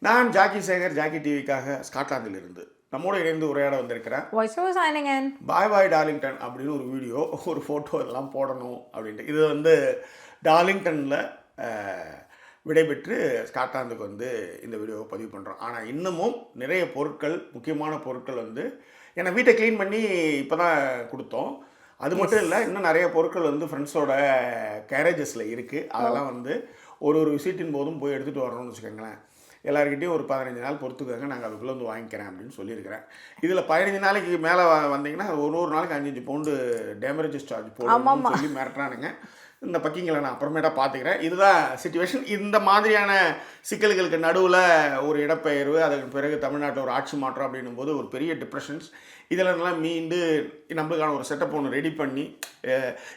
நான் Jackie Sekar, Jackie டிவிக்காக ஸ்காட்லாந்திலிருந்து நம்மோடு இணைந்து உரையாட வந்திருக்கிறேன். Voice over signing in. Bye bye Darlington அப்படின்னு ஒரு வீடியோ, ஒரு ஃபோட்டோ இதெல்லாம் போடணும் அப்படின்ட்டு. இது வந்து டார்லிங்டனில் விடைபெற்று ஸ்காட்லாந்துக்கு வந்து இந்த வீடியோவை பதிவு பண்ணுறோம். ஆனால் இன்னமும் நிறைய பொருட்கள், முக்கியமான பொருட்கள் வந்து ஏன்னா வீட்டை க்ளீன் பண்ணி இப்போ தான் கொடுத்தோம். அது மட்டும் இல்லை, இன்னும் நிறைய பொருட்கள் வந்து ஃப்ரெண்ட்ஸோட கேரேஜஸில் இருக்குது. அதெல்லாம் வந்து ஒரு விசிட்டின் போதும் போய் எடுத்துகிட்டு வரணும்னு வச்சுக்கோங்களேன். எல்லாருக்கிட்டையும் ஒரு 15 நாள் பொறுத்துக்காங்க, நாங்கள் அதுக்குள்ளே வந்து வாங்கிக்கிறேன் அப்படின்னு சொல்லியிருக்கிறேன். இதில் 15 நாளைக்கு மேலே வந்தீங்கன்னா ஒரு நாளைக்கு 5-5 பவுண்டு டேமரேஜஸ் சார்ஜ் போடணும்னு சொல்லி மிரட்டுறானுங்க. இந்த பக்கிங்களை நான் அப்புறமேட்டா பார்த்துக்கிறேன். இதுதான் சிச்சுவேஷன். இந்த மாதிரியான சிக்கல்களுக்கு நடுவில் ஒரு இடப்பெயர்வு, அதுக்கு பிறகு தமிழ்நாட்டில் ஒரு ஆட்சி மாற்றம் அப்படின்னும் போது ஒரு பெரிய டிப்ரெஷன்ஸ். இதிலெல்லாம் மீண்டு நம்மளுக்கான ஒரு செட்டப் ஒன்று ரெடி பண்ணி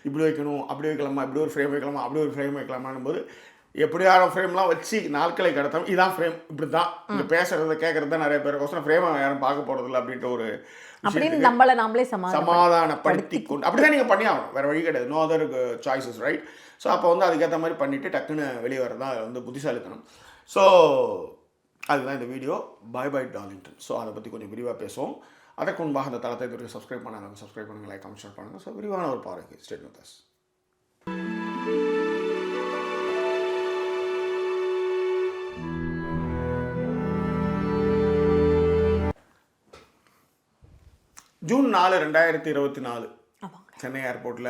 இப்படி வைக்கணும், அப்படி வைக்கலாமா, இப்படி ஒரு ஃப்ரேம் வைக்கலாமா, அப்படி ஒரு ஃப்ரேம் வைக்கலாமான்னும் போது எப்படியான ஃப்ரேம்லாம் வச்சு நாட்களை கடத்தோம். இதான் ஃப்ரேம், இப்படி தான் இங்கே பேசுகிறத கேட்குறது தான் நிறைய பேருக்கோசரம் ஃப்ரேமை யாரும் பார்க்க போகிறதில்ல அப்படின்ற ஒரு நம்மளே சமாதானப்படுத்தி கொண்டு அப்படி தான் நீங்கள் பண்ணி ஆகணும். வேறு வழி கிடையாது. No other choices, right? So அப்போ வந்து அதுக்கேற்ற மாதிரி பண்ணிவிட்டு டக்குன்னு வெளியே வரது தான் வந்து புத்திசாலித்தனம். ஸோ அதுதான் இந்த வீடியோ, பாய் பாய் டார்லிங்டன். ஸோ அதை பற்றி கொஞ்சம் விரிவாக பேசுவோம். அதற்கு முன்பாக அந்த தளத்தை இதுவரைக்கும் சப்ஸ்கிரைப் பண்ணாங்க, சப்ஸ்கிரைப் பண்ணுங்கள், லைக் கமெண்ட் ஷேர் பண்ணுங்கள். ஸோ விரிவான ஒரு பார்வைக்கு state with us. June 4, 2024 Chennai ஏர்போர்ட்டில்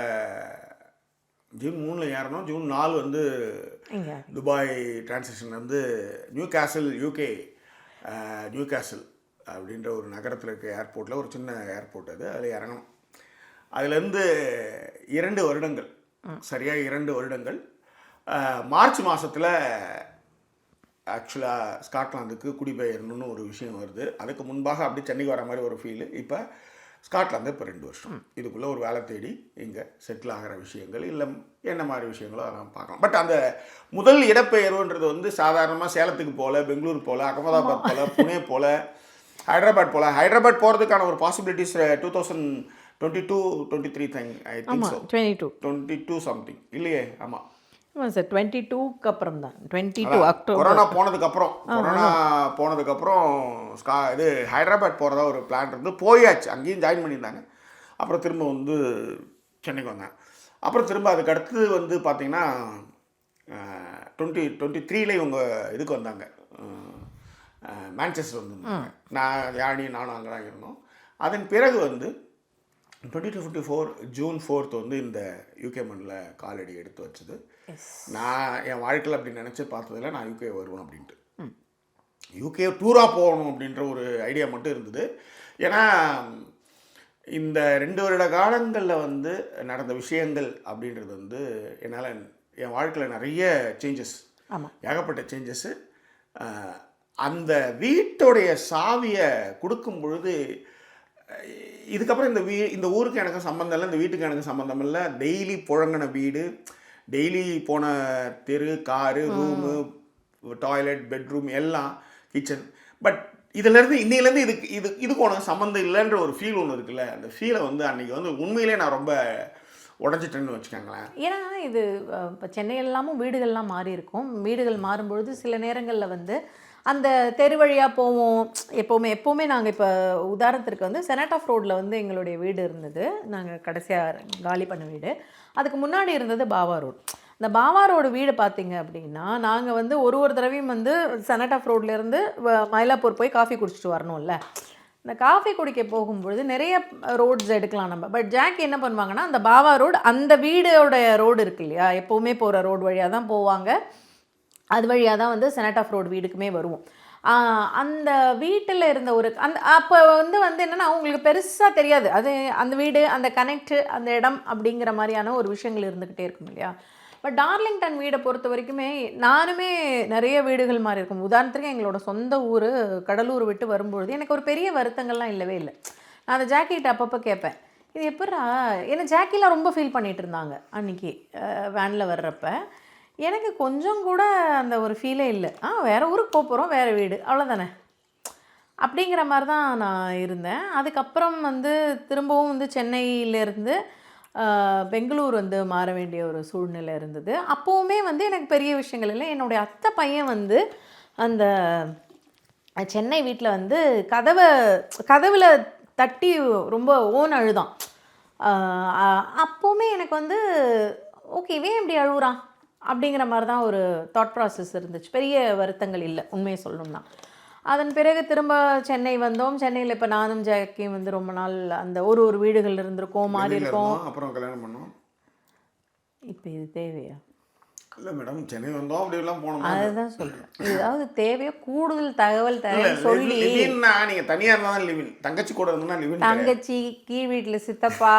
ஜூன் 3 ஏறணும். ஜூன் 4 வந்து துபாய் டிரான்சிஷன் வந்து நியூகாசில், யூகே நியூகாசில் அப்படின்ற ஒரு நகரத்தில் இருக்க ஏர்போர்ட்டில், ஒரு சின்ன ஏர்போர்ட் அது, அதில் இறங்கணும். அதுலேருந்து 2 வருடங்கள், சரியாக 2 வருடங்கள், மார்ச் மாதத்தில் ஆக்சுவலாக ஸ்காட்லாந்துக்கு குடிபெயரணும்னு ஒரு விஷயம் வருது. அதுக்கு முன்பாக அப்படி சென்னைக்கு வர மாதிரி ஒரு ஃபீலு. இப்போ ஸ்காட்லாந்து இப்போ 2 வருஷம் இதுக்குள்ளே ஒரு வேலை தேடி இங்கே செட்டில் ஆகிற விஷயங்கள் இல்லை என்ன மாதிரி விஷயங்களோ அதெல்லாம் பார்க்கலாம். பட் அந்த முதல் இடப்பெயர்வுன்றது வந்து சாதாரணமாக சேலத்துக்கு போல், பெங்களூர் போல், அகமதாபாத் போல், புனே போல், ஹைதராபாத் போல், ஹைதராபாத் போகிறதுக்கான ஒரு possibilities 2022-23 thing, I think so 22 something இல்லையே? ஆமாம் சார், 22க்கு அப்புறம் தான், 22 அக்டோபர். கொரோனா போனதுக்கப்புறம் இது ஹைதராபாத் போகிறதா ஒரு பிளான் இருந்து போயாச்சு. அங்கேயும் ஜாயின் பண்ணியிருந்தாங்க. அப்புறம் திரும்ப வந்து சென்னைக்கு வந்தாங்க. அப்புறம் திரும்ப அதுக்கு அடுத்தது வந்து பார்த்திங்கன்னா 2023 இவங்க இதுக்கு வந்தாங்க, மான்செஸ்டர் வந்துருந்தாங்க. நானும் அங்கே தான் இருந்தோம். அதன் பிறகு வந்து 2024 ஜூன் 4 வந்து இந்த யூகே மண்ணில் காலடி எடுத்து வச்சது. நான் என் வாழ்க்கையில் அப்படி நினச்சி பார்த்ததில்ல நான் யூகே வருவேன் அப்படின்ட்டு. யூகே டூராக போகணும் அப்படின்ற ஒரு ஐடியா மட்டும் இருந்தது. ஏன்னா இந்த 2 வருட காலங்களில் வந்து நடந்த விஷயங்கள் அப்படின்றது வந்து என்னால் என் வாழ்க்கையில் நிறைய சேஞ்சஸ், ஏகப்பட்ட சேஞ்சஸ்ஸு. அந்த வீட்டோடைய சாவியை கொடுக்கும் பொழுது இதுக்கப்புறம் இந்த ஊருக்கு எனக்கு சம்மந்தம் இல்லை, இந்த வீட்டுக்கு எனக்கு சம்மந்தம் இல்லை. டெய்லி புழங்கின வீடு, டெய்லி போன தெரு, காரு, ரூமு, டாய்லெட், பெட்ரூம் எல்லாம், கிச்சன். பட் இதிலேருந்து இன்னையிலேருந்து இதுக்கு உனக்கு சம்மந்தம் இல்லைன்ற ஒரு ஃபீல் ஒன்று இருக்குல்ல, அந்த ஃபீலை வந்து அன்றைக்கி வந்து உண்மையிலே நான் ரொம்ப உடஞ்சிட்டேன்னு வச்சுக்கோங்களேன். ஏன்னா இது இப்போ சென்னையிலாமும் வீடுகள்லாம் மாறி இருக்கும். வீடுகள் மாறும்பொழுது சில நேரங்களில் வந்து அந்த தெரு வழியாக போவோம். எப்போவுமே நாங்கள் இப்போ உதாரணத்திற்கு வந்து செனட் ஆஃப் ரோடில் வந்து எங்களுடைய வீடு இருந்தது. நாங்கள் கடைசியாக காலி பண்ண வீடு. அதுக்கு முன்னாடி இருந்தது பாவா ரோடு. இந்த பாவா ரோடு வீடு பார்த்திங்க அப்படின்னா, நாங்கள் வந்து ஒரு தடவையும் வந்து செனட் ஆஃப் ரோட்லேருந்து மயிலாப்பூர் போய் காஃபி குடிச்சிட்டு வரணும்ல. இந்த காஃபி குடிக்க போகும்பொழுது நிறைய ரோட்ஸ் எடுக்கலாம் நம்ம. பட் ஜாக்கி என்ன பண்ணுவாங்கன்னா, அந்த பாவா ரோடு, அந்த வீடோட ரோடு இருக்கு இல்லையா, எப்போவுமே போகிற ரோடு வழியாக தான் போவாங்க. அது வழியாக தான் வந்து செனட் ஆஃப் ரோடு வீடுக்குமே வருவோம். அந்த வீட்டில் இருந்த அப்போ வந்து என்னென்னா அவங்களுக்கு பெருசாக தெரியாது. அது அந்த வீடு, அந்த கனெக்டு, அந்த இடம் அப்படிங்கிற மாதிரியான ஒரு விஷயங்கள் இருந்துக்கிட்டே இருக்கும் இல்லையா. பட் டார்லிங்டன் வீடை பொறுத்த வரைக்குமே நானுமே நிறைய வீடுகள் மாதிரி இருக்கும். உதாரணத்துக்கு எங்களோட சொந்த ஊர் கடலூர் விட்டு வரும்பொழுது எனக்கு ஒரு பெரிய வருத்தங்கள்லாம் இல்லவே இல்லை. நான் அந்த ஜாக்கிட்ட அப்பப்போ கேட்பேன், இது எப்படா, ஏன்னா ஜாக்கிலாம் ரொம்ப ஃபீல் பண்ணிகிட்டு இருந்தாங்க அன்றைக்கி வேனில் வர்றப்ப. எனக்கு கொஞ்சம் கூட அந்த ஒரு ஃபீலே இல்லை. வேறு ஊருக்கு போகிறோம், வேறு வீடு, அவ்வளோதானே அப்படிங்கிற மாதிரி தான் நான் இருந்தேன். அதுக்கப்புறம் வந்து திரும்பவும் வந்து சென்னையிலேருந்து பெங்களூர் வந்து மாற வேண்டிய ஒரு சூழ்நிலை இருந்தது. அப்போவுமே வந்து எனக்கு பெரிய விஷயங்கள் இல்லை. என்னுடைய அத்தை பையன் வந்து அந்த சென்னை வீட்டில் வந்து கதவில் தட்டி ரொம்ப அழுதான். அப்போவுமே எனக்கு வந்து ஓகே இவன் எப்படி அழுகுறான் அப்படிங்கிற மாதிரி தான் ஒரு தாட் ப்ராசஸ் இருந்துச்சு. பெரிய வருத்தங்கள் இல்லை உண்மையை சொல்லணும்னா. அதன் பிறகு திரும்ப சென்னை வந்தோம். சென்னையில் இப்போ நானும் ஜாக்கியும் வந்து ரொம்ப நாள் அந்த ஒரு வீடுகள் இருந்திருக்கோம், மாறி இருக்கோம். அப்புறம் கல்யாணம் பண்ணோம். இப்போ இது தேவையா? இல்லை மேடம், சென்னை வந்தோம் அப்படிலாம் போனோம். அதுதான் சொல்கிறேன். ஏதாவது தேவையோ கூடுதல் தகவல் சொல்லி. லிவின்னா நீங்கள் தனியாக இருந்தால் தான் லிவின், தங்கச்சி கூட இருந்தா லிவின். தங்கச்சி, கீழ் வீட்டில் சித்தப்பா,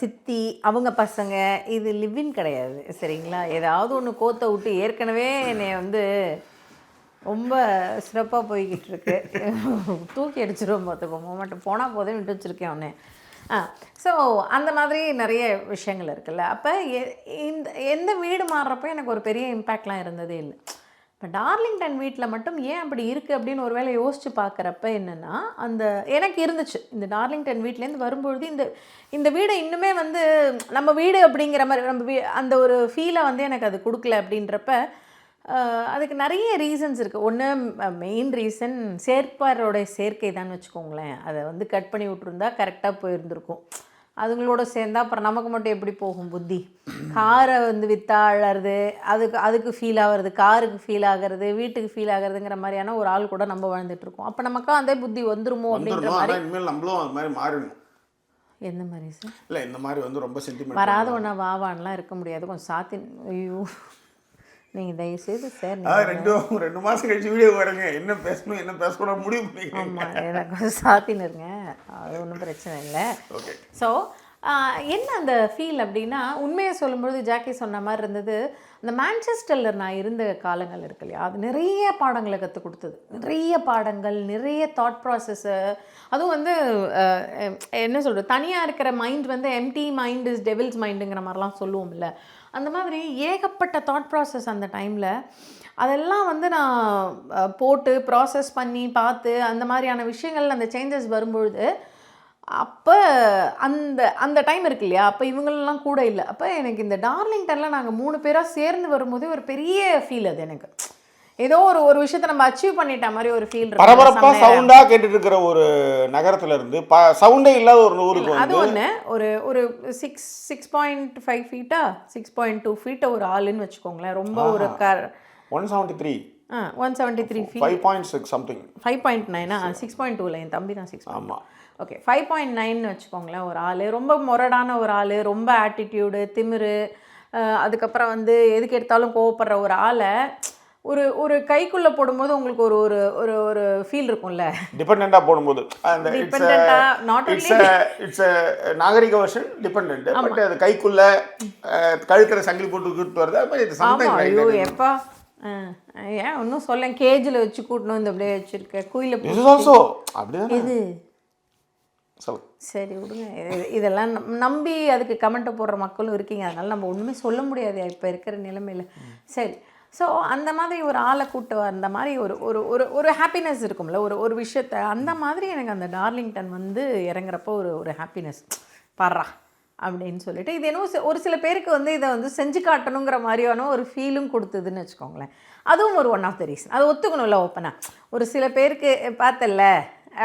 சித்தி, அவங்க பசங்க, இது லிவின் கிடையாது சரிங்களா? ஏதாவது ஒன்று கோத்த விட்டு ஏற்கனவே என்னை வந்து ரொம்ப சிறப்பாக போய்கிட்டு இருக்கு, தூக்கி அடிச்சிடும் பார்த்துக்கோ மட்டும் போனால் போதும் விட்டு வச்சுருக்கேன் ஒன்று. ஸோ அந்த மாதிரி நிறைய விஷயங்கள் இருக்குல்ல. அப்போ எந்த வீடு மாறுறப்போ எனக்கு ஒரு பெரிய இம்பேக்ட்லாம் இருந்ததே இல்லை. இப்போ டார்லிங்டன் வீட்டில் மட்டும் ஏன் அப்படி இருக்குது அப்படின்னு ஒரு வேளை யோசித்து பார்க்குறப்ப என்னென்னா, அந்த எனக்கு இருந்துச்சு இந்த டார்லிங்டன் வீட்லேருந்து வரும்பொழுது இந்த வீடை இன்னுமே வந்து நம்ம வீடு அப்படிங்கிற மாதிரி நம்ம அந்த ஒரு ஃபீலை வந்து எனக்கு அது கொடுக்கல. அப்படின்றப்ப அதுக்கு நிறைய ரீசன்ஸ் இருக்குது. ஒன்று மெயின் ரீசன் சேர்ப்பாரோட சேர்க்கை தான் வச்சுக்கோங்களேன். அதை வந்து கட் பண்ணி விட்டுருந்தா கரெக்டாக போயிருந்துருக்கும். அதுங்களோட சேர்ந்தா அப்புறம் நமக்கு மட்டும் எப்படி போகும் புத்தி? காரை வந்து விற்றா அழறது, அதுக்கு ஃபீல் ஆகிறது, காருக்கு ஃபீல் ஆகிறது, வீட்டுக்கு ஃபீல் ஆகிறதுங்கிற மாதிரியான ஒரு ஆள் கூட நம்ம வாழ்ந்துட்டுருக்கோம். அப்போ நமக்கும் அதே புத்தி வந்துருமோ அப்படின்ற மாதிரி. இனிமேல் நம்மளும் அது மாதிரி மாறிடணும். எந்த மாதிரி சார்? இல்லை இந்த மாதிரி வந்து ரொம்ப சென்டிமெண்ட் வராத ஒன்றா வாவான்லாம் இருக்க முடியாது. கொஞ்சம் சாத்தின். ஐயோ நீங்கள் தயவுசெய்து சார் 2 மாதம் கழிச்சு வீடியோ வருங்க, என்ன பேசணும் என்ன பேசக்கூடாது முடிவு பண்ணிங்க. ஆமாம், எனக்கு சாத்தினுருங்க, அது ஒன்றும் பிரச்சனை இல்லை. ஓகே. ஸோ என்ன அந்த ஃபீல் அப்படின்னா, உண்மையை சொல்லும்பொழுது ஜாக்கி சொன்ன மாதிரி இருந்தது. அந்த மான்செஸ்டரில் நான் இருந்த காலங்கள் இருக்கு இல்லையா, அது நிறைய பாடங்களை கற்றுக் கொடுத்தது. நிறைய பாடங்கள், நிறைய தாட் ப்ராசஸ்ஸு. அதுவும் வந்து என்ன சொல்கிறது, தனியாக இருக்கிற மைண்ட் வந்து எம்டி மைண்ட் இஸ் டெவில்ஸ் மைண்டுங்கிற மாதிரிலாம் சொல்லுவோம்ல. அந்த மாதிரி ஏகப்பட்ட தாட் ப்ராசஸ் அந்த டைமில். அதெல்லாம் வந்து நான் போட்டு ப்ராசஸ் பண்ணி பார்த்து அந்த மாதிரியான விஷயங்கள் அந்த சேஞ்சஸ் வரும்பொழுது, அப்போ அந்த டைம் இருக்கு இல்லையா, அப்போ இவங்களெல்லாம் கூட இல்லை. அப்போ எனக்கு இந்த டார்லிங்டனில் நாங்கள் 3 பேராக சேர்ந்து வரும்போதே ஒரு பெரிய ஃபீல். அது எனக்கு ஏதோ ஒரு விஷயத்தை நம்ம அச்சீவ் பண்ணிட்ட மாதிரி ஒரு ஃபீல். பரபரப்பா சவுண்டா கேட்டுட்டு இருக்கிற ஒரு நகரத்துல இருந்து சவுண்டே இல்லாத ஒரு ஊருக்கு அது ஒன்று ஒரு 6.5 ஃபீட்டா 6.2 ஃபீட் ஒரு ஆளுன்னு வச்சுக்கோங்களேன். ரொம்ப ஒரு 173 ஃபீட் 5.6 சம்திங் 5.9 6.2ல என் தம்பி தான் 6. ஆமாம். ஓகே 5.9ன்னு வச்சுக்கோங்களேன். ஒரு ஆள் ரொம்ப முரடான ஒரு ஆள், ரொம்ப ஆட்டிடியூடு, திமிரு, அதுக்கப்புறம் வந்து எதுக்கு எடுத்தாலும் கோவப்படுற ஒரு ஆளை ஒரு கைக்குள்ளே போடும்போது உங்களுக்கு ஒரு ஒரு ஃபீல் இருக்கும்ல. டிபெண்டா போடும்போது அந்த இட்ஸ் நாகரிக வெர்ஷன் டிபெண்டன்ட். பட் அது கைக்குள்ள கழுத்துல சங்கிலி போட்டு கூட்டு வருது. அது மாதிரி சம்டைம் ஐயோ எப்பா ஏன் ஒன்றும் சொல்ல கேஜில் வச்சு கூட்டணும் இந்த அப்படியே வச்சுருக்கேன் குயில அப்படிதான் இது. சரி விடுங்க, இதெல்லாம் நம்பி அதுக்கு கமெண்ட்டை போடுற மக்களும் இருக்கீங்க. அதனால நம்ம ஒன்றுமே சொல்ல முடியாது இப்போ இருக்கிற நிலைமையில். சரி, ஸோ அந்த மாதிரி ஒரு ஆளை கூட்டு அந்த மாதிரி ஒரு ஹாப்பினஸ் இருக்கும்ல ஒரு விஷயத்த. அந்த மாதிரி எனக்கு அந்த டார்லிங்டன் வந்து இறங்குறப்போ ஒரு ஹாப்பினஸ் பாடுறா அப்படின்னு சொல்லிட்டு. இது என்ன ஒரு சில பேருக்கு வந்து இதை வந்து செஞ்சு காட்டணுங்கிற மாதிரியான ஒரு ஃபீலும் கொடுத்ததுன்னு வச்சுக்கோங்களேன். அதுவும் ஒரு ஒன் ஆஃப் த ரீசன். அது ஒத்துக்கணும்ல ஓப்பனாக. ஒரு சில பேருக்கு பார்த்தல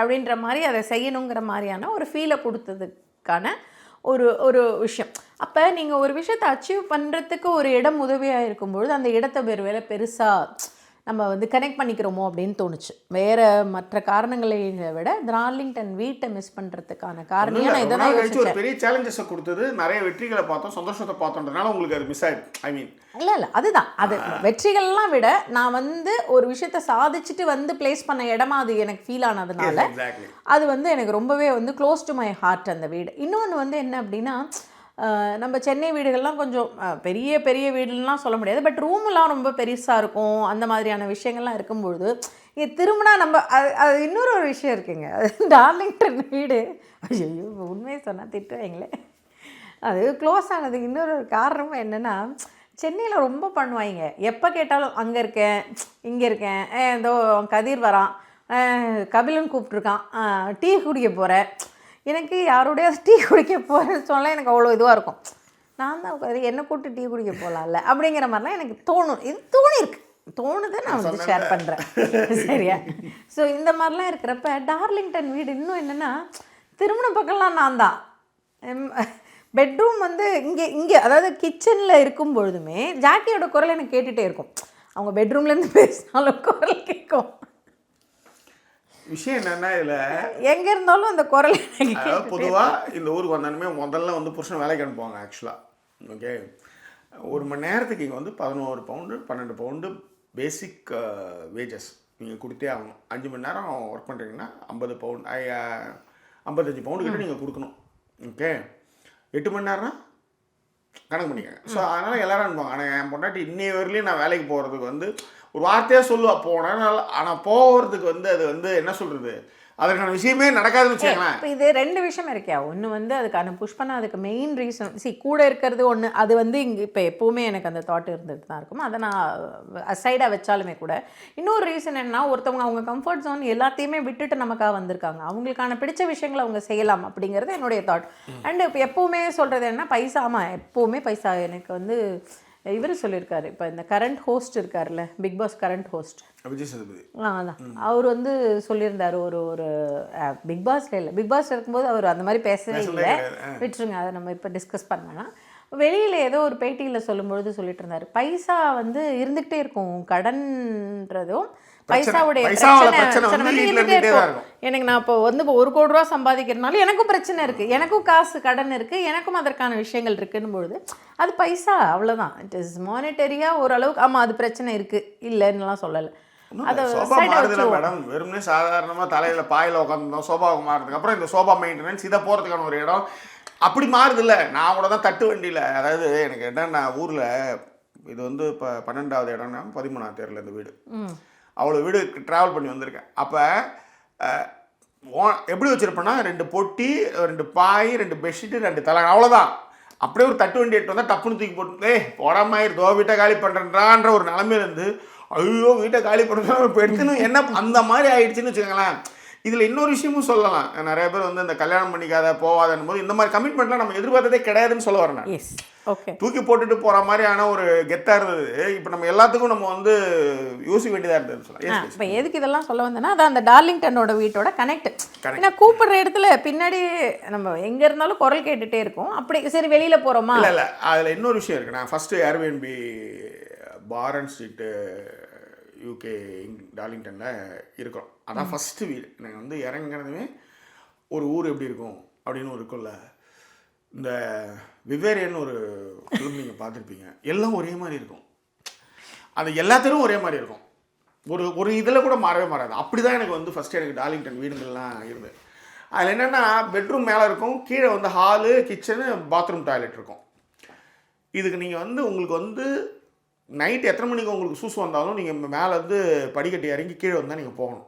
அப்படின்ற மாதிரி அதை செய்யணுங்கிற மாதிரியான ஒரு ஃபீலை கொடுத்ததுக்கான ஒரு விஷயம். அப்போ நீங்கள் ஒரு விஷயத்தை அச்சீவ் பண்ணுறதுக்கு ஒரு இடம் உதவியாக இருக்கும்பொழுது அந்த இடத்தை வேலை பெருசாக நம்ம வந்து கனெக்ட் பண்ணிக்கிறோமோ அப்படின்னு தோணுச்சு. வேறு மற்ற காரணங்களை விட டார்லிங்டன் வீட்டை மிஸ் பண்ணுறதுக்கான காரணம் இதெல்லாம் ஒரு பெரிய சேலஞ்சஸை கொடுத்தது. நிறைய வெற்றிகளை பார்த்தோம், சந்தோஷத்தை பார்த்தோன்றதுனால உங்களுக்கு அது மிஸ் ஆயிடுச்சு. ஐ மீன் இல்லை அதுதான். அது வெற்றிகள்லாம் விட நான் வந்து ஒரு விஷயத்தை சாதிச்சுட்டு வந்து பிளேஸ் பண்ண இடமா அது எனக்கு ஃபீல் ஆனதுனால அது வந்து எனக்கு ரொம்பவே வந்து க்ளோஸ் டு மை ஹார்ட் அந்த வீடு. இன்னொன்று வந்து என்ன அப்படின்னா, நம்ம சென்னை வீடுகள்லாம் கொஞ்சம் பெரிய பெரிய வீடுலாம் சொல்ல முடியாது, பட் ரூம்லாம் ரொம்ப பெருசாக இருக்கும். அந்த மாதிரியான விஷயங்கள்லாம் இருக்கும்பொழுது இங்கே திரும்பினா நம்ம அது இன்னொரு விஷயம் இருக்குங்க. அது டார்லிங்டன் வீடு ஐயோ உண்மையை சொன்னால் திட்டுவாங்களே. அது க்ளோஸ் ஆனதுக்கு இன்னொரு காரணமும் என்னென்னா, சென்னையில் ரொம்ப பண்ணுவாங்க. எப்போ கேட்டாலும் அங்கே இருக்கேன் இங்கே இருக்கேன், ஏதோ கதிர் வரான், கபிலன் கூப்பிட்ருக்கான், டீ குடிக்க போகிறேன். எனக்கு யாரோடைய டீ குடிக்க போகிறேன்னு சொன்னால் எனக்கு அவ்வளோ இதுவாக இருக்கும். நான் தான் என்ன கூப்பிட்டு டீ குடிக்க போகலாம்ல அப்படிங்கிற மாதிரிலாம் எனக்கு தோணும். இது தோணியிருக்கு தோணுது, நான் வந்து ஷேர் பண்ணுறேன். சரியா? ஸோ இந்த மாதிரிலாம் இருக்கிறப்ப டார்லிங்டன் வீடு இன்னும் என்னென்னா, திருமண பக்கம்லாம் நான் தான். பெட்ரூம் வந்து இங்கே இங்கே அதாவது கிச்சனில் இருக்கும் பொழுதுமே ஜாக்கியோட குரல் எனக்கு கேட்டுகிட்டே இருக்கும். அவங்க பெட்ரூம்லேருந்து பேசினாலும் குரல் கேட்கும். விஷயம் என்னன்னா, இதில் எங்கே இருந்தாலும் அந்த குரல் எனக்கு பொதுவாக இந்த ஊருக்கு வந்தாலுமே முதல்ல வந்து புருஷன் வேலைக்கு அனுப்புவாங்க ஆக்சுவலாக. ஓகே, 1 மணி நேரத்துக்கு இங்கே வந்து 11 பவுண்டு 12 பவுண்டு பேசிக் வேஜஸ் நீங்கள் கொடுத்தே ஆகணும். 5 மணி நேரம் ஒர்க் பண்ணுறீங்கன்னா 50 பவுண்ட் 55 பவுண்டு கிட்ட நீங்கள் கொடுக்கணும். ஓகே, 8 மணி நேரம்னா கணக்கு பண்ணிக்கோங்க. ஸோ அதனால் எல்லோரும் அனுப்புவாங்க. ஆனால் என் பொண்டாட்டி இன்னைய வரையிலையும் நான் வேலைக்கு போகிறதுக்கு வந்து ஒரு வார்த்தையாக சொல்லுவா போனேன். ஆனால் போகிறதுக்கு வந்து அது வந்து என்ன சொல்கிறது, அதற்கான விஷயமே நடக்காதுன்னு வச்சுக்கோங்களேன். இப்போ இது 2 விஷயம் இருக்கியா. ஒன்று வந்து அதுக்கான புஷ் பண்ண அதுக்கு மெயின் ரீசன் கூட இருக்கிறது ஒன்று. அது வந்து இங்கே இப்போ எப்போவுமே எனக்கு அந்த தாட் இருந்துட்டு தான் இருக்கும். அதை நான் அசைடாக வச்சாலுமே கூட இன்னொரு ரீசன் என்னன்னா, ஒருத்தவங்க அவங்க கம்ஃபர்ட் ஜோன் எல்லாத்தையுமே விட்டுட்டு நமக்காக வந்திருக்காங்க. அவங்களுக்கான பிடிச்ச விஷயங்களை அவங்க செய்யலாம் அப்படிங்கிறது என்னுடைய தாட். அண்ட் இப்போ எப்போவுமே சொல்கிறது என்ன, பைசா. ஆமாம், எப்போவுமே பைசா. எனக்கு வந்து இவர் சொல்லியிருக்காரு, இப்போ இந்த கரண்ட் ஹோஸ்ட் இருக்கார்ல, Bigg Boss current host Vijay Sethupathi, அதான் அவர் வந்து சொல்லியிருந்தார் ஒரு பிக் பாஸ்ல இல்லை, பிக் பாஸ் இருக்கும்போது அவர் அந்த மாதிரி பேசவே இல்லை, விட்டுருங்க, அதை நம்ம இப்போ டிஸ்கஸ் பண்ணோன்னா. வெளியில் ஏதோ ஒரு பேட்டியில் சொல்லும்பொழுது சொல்லிட்டு இருந்தார், பைசா வந்து இருந்துக்கிட்டே இருக்கும், கடன்றதும் பைசாவுடைய பிரச்சனை இருந்துகிட்டே இருக்கும். எனக்கு நான் இப்போ வந்து 1 கோடி ரூபா சம்பாதிக்கிறதுனால எனக்கும் பிரச்சனை இருக்குது, எனக்கும் காசு கடன் இருக்குது, எனக்கும் அதற்கான விஷயங்கள் இருக்குன்னு பொழுது அது பைசா, அவ்வளோதான். இட் இஸ் மானிட்டரியாக ஓரளவுக்கு. ஆமாம், அது பிரச்சனை இருக்குது, இல்லைன்னுலாம் சொல்லலை. அது மேடம் வெறுமனே சாதாரணமாக தலையில் பாயில் உட்காந்துருந்தோம், சோபாவுக்கு மாறுறதுக்கு அப்புறம் இந்த சோபா மெயின்டெனன்ஸ் இதை போகிறதுக்கான ஒரு இடம் அப்படி மாறுது இல்லை. நான் கூட தான் தட்டு வண்டியில், அதாவது எனக்கு என்னன்னா ஊரில் இது வந்து இப்போ 12வது இடம்னா 13வது தேரில் இந்த வீடு, அவ்வளோ வீடு ட்ராவல் பண்ணி வந்திருக்கேன். அப்போ எப்படி வச்சுருப்பேன்னா 2 பொட்டி, 2 பாய், 2 பெட்ஷீட்டு, 2 தலை, அவ்வளோதான். அப்படியே ஒரு தட்டு வண்டி எடுத்து வந்தால் டப்புன்னு தூக்கி போட்டு போடாமாயிரு வீட்டை காலி பண்ணுறேன்றான்ற ஒரு நிலமையிலேருந்து ஐயோ வீட்டை காலி பண்ணுறோம் இப்போ எடுத்துன்னு என்ன அந்த மாதிரி ஆயிடுச்சுன்னு வச்சுக்கோங்களேன். இதில் இன்னொரு விஷயமும் சொல்லலாம். நிறைய பேர் வந்து இந்த கல்யாணம் பண்ணிக்காத போகாதன்னு போது இந்த மாதிரி கமிட்மெண்ட்லாம் நம்ம எதிர்பார்த்ததே கிடையாதுன்னு சொல்ல வரேன் நான். ஓகே, தூக்கி போட்டுட்டு போகிற மாதிரியான ஒரு கெத்தாக இருந்தது. இப்போ நம்ம எல்லாத்துக்கும் நம்ம வந்து யோசிக்க வேண்டியதாக இருந்தது சொல்லலாம். இப்போ எதுக்கு இதெல்லாம் சொல்ல வந்தேன்னா, அதான் அந்த டார்லிங்டனோட வீட்டோட கனெக்ட். ஏன்னா கூப்பிடுற இடத்துல பின்னாடி நம்ம எங்கே இருந்தாலும் குரல் கேட்டுகிட்டே இருக்கும். அப்படி சரி வெளியில் போகிறோமா, இல்லை அதில் இன்னொரு விஷயம் இருக்குது. நான் ஃபஸ்ட்டு ஏர்பிஎன்பி பாரன் ஸ்ட்ரீட்டு யூகே டார்லிங்டனில் இருக்கிறோம். அதான் ஃபஸ்ட்டு வீடு. எனக்கு வந்து இறங்குறதுமே ஒரு ஊர் எப்படி இருக்கும் அப்படின்னு இருக்கும்ல, இந்த விவேரியன் ஒரு ஃபிலிம் நீங்கள் பார்த்துருப்பீங்க, எல்லாம் ஒரே மாதிரி இருக்கும், அது எல்லாத்திலும் ஒரே மாதிரி இருக்கும், ஒரு இதில் கூட மாறவே மாறாது. அப்படி தான் எனக்கு வந்து ஃபஸ்ட்டு எனக்கு டார்லிங்டன் வீடுங்கள்லாம் இருந்தது. அதில் என்னென்னா பெட்ரூம் மேலே இருக்கும், கீழே வந்து ஹாலு, கிச்சனு, பாத்ரூம், டாய்லெட் இருக்கும். இதுக்கு நீங்கள் வந்து உங்களுக்கு வந்து நைட்டு எத்தனை மணிக்கு உங்களுக்கு சூஸ் வந்தாலும் நீங்கள் மேலே வந்து படிக்கட்டி இறங்கி கீழே வந்தால் நீங்கள் போகணும்.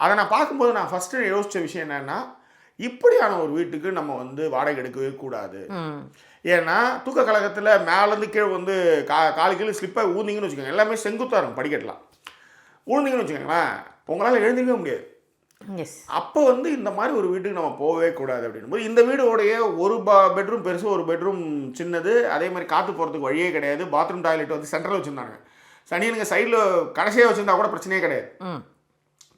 அதை நான் பார்க்கும்போது நான் ஃபஸ்ட்டு யோசித்த விஷயம் என்னென்னா, இப்படியான ஒரு வீட்டுக்கு நம்ம வந்து வாடகை எடுக்கவே கூடாது. ஏன்னா தூக்க கழகத்தில் மேலேருந்து கீழே வந்து காலு கீழே ஸ்லிப்பாக ஊந்திங்கன்னு வச்சுக்கோங்க, எல்லாமே செங்குத்தாக இருக்கும் படிக்கட்டலாம், ஊழ்ந்தீங்கன்னு வச்சுக்கோங்களேன் உங்களால் எழுந்திருக்கவே முடியாது. அப்போ வந்து இந்த மாதிரி ஒரு வீட்டுக்கு நம்ம போகவே கூடாது அப்படின்னும் போது இந்த வீடோடைய ஒரு பெட்ரூம் பெருசு, ஒரு பெட்ரூம் சின்னது, அதே மாதிரி காற்று போகிறதுக்கு வழியே கிடையாது. பாத்ரூம் டாய்லெட் வந்து சென்ட்ரல் வச்சுருந்தாங்க, சனியனுங்க சைடில் கடைசியாக வச்சுருந்தா கூட பிரச்சனையே கிடையாது.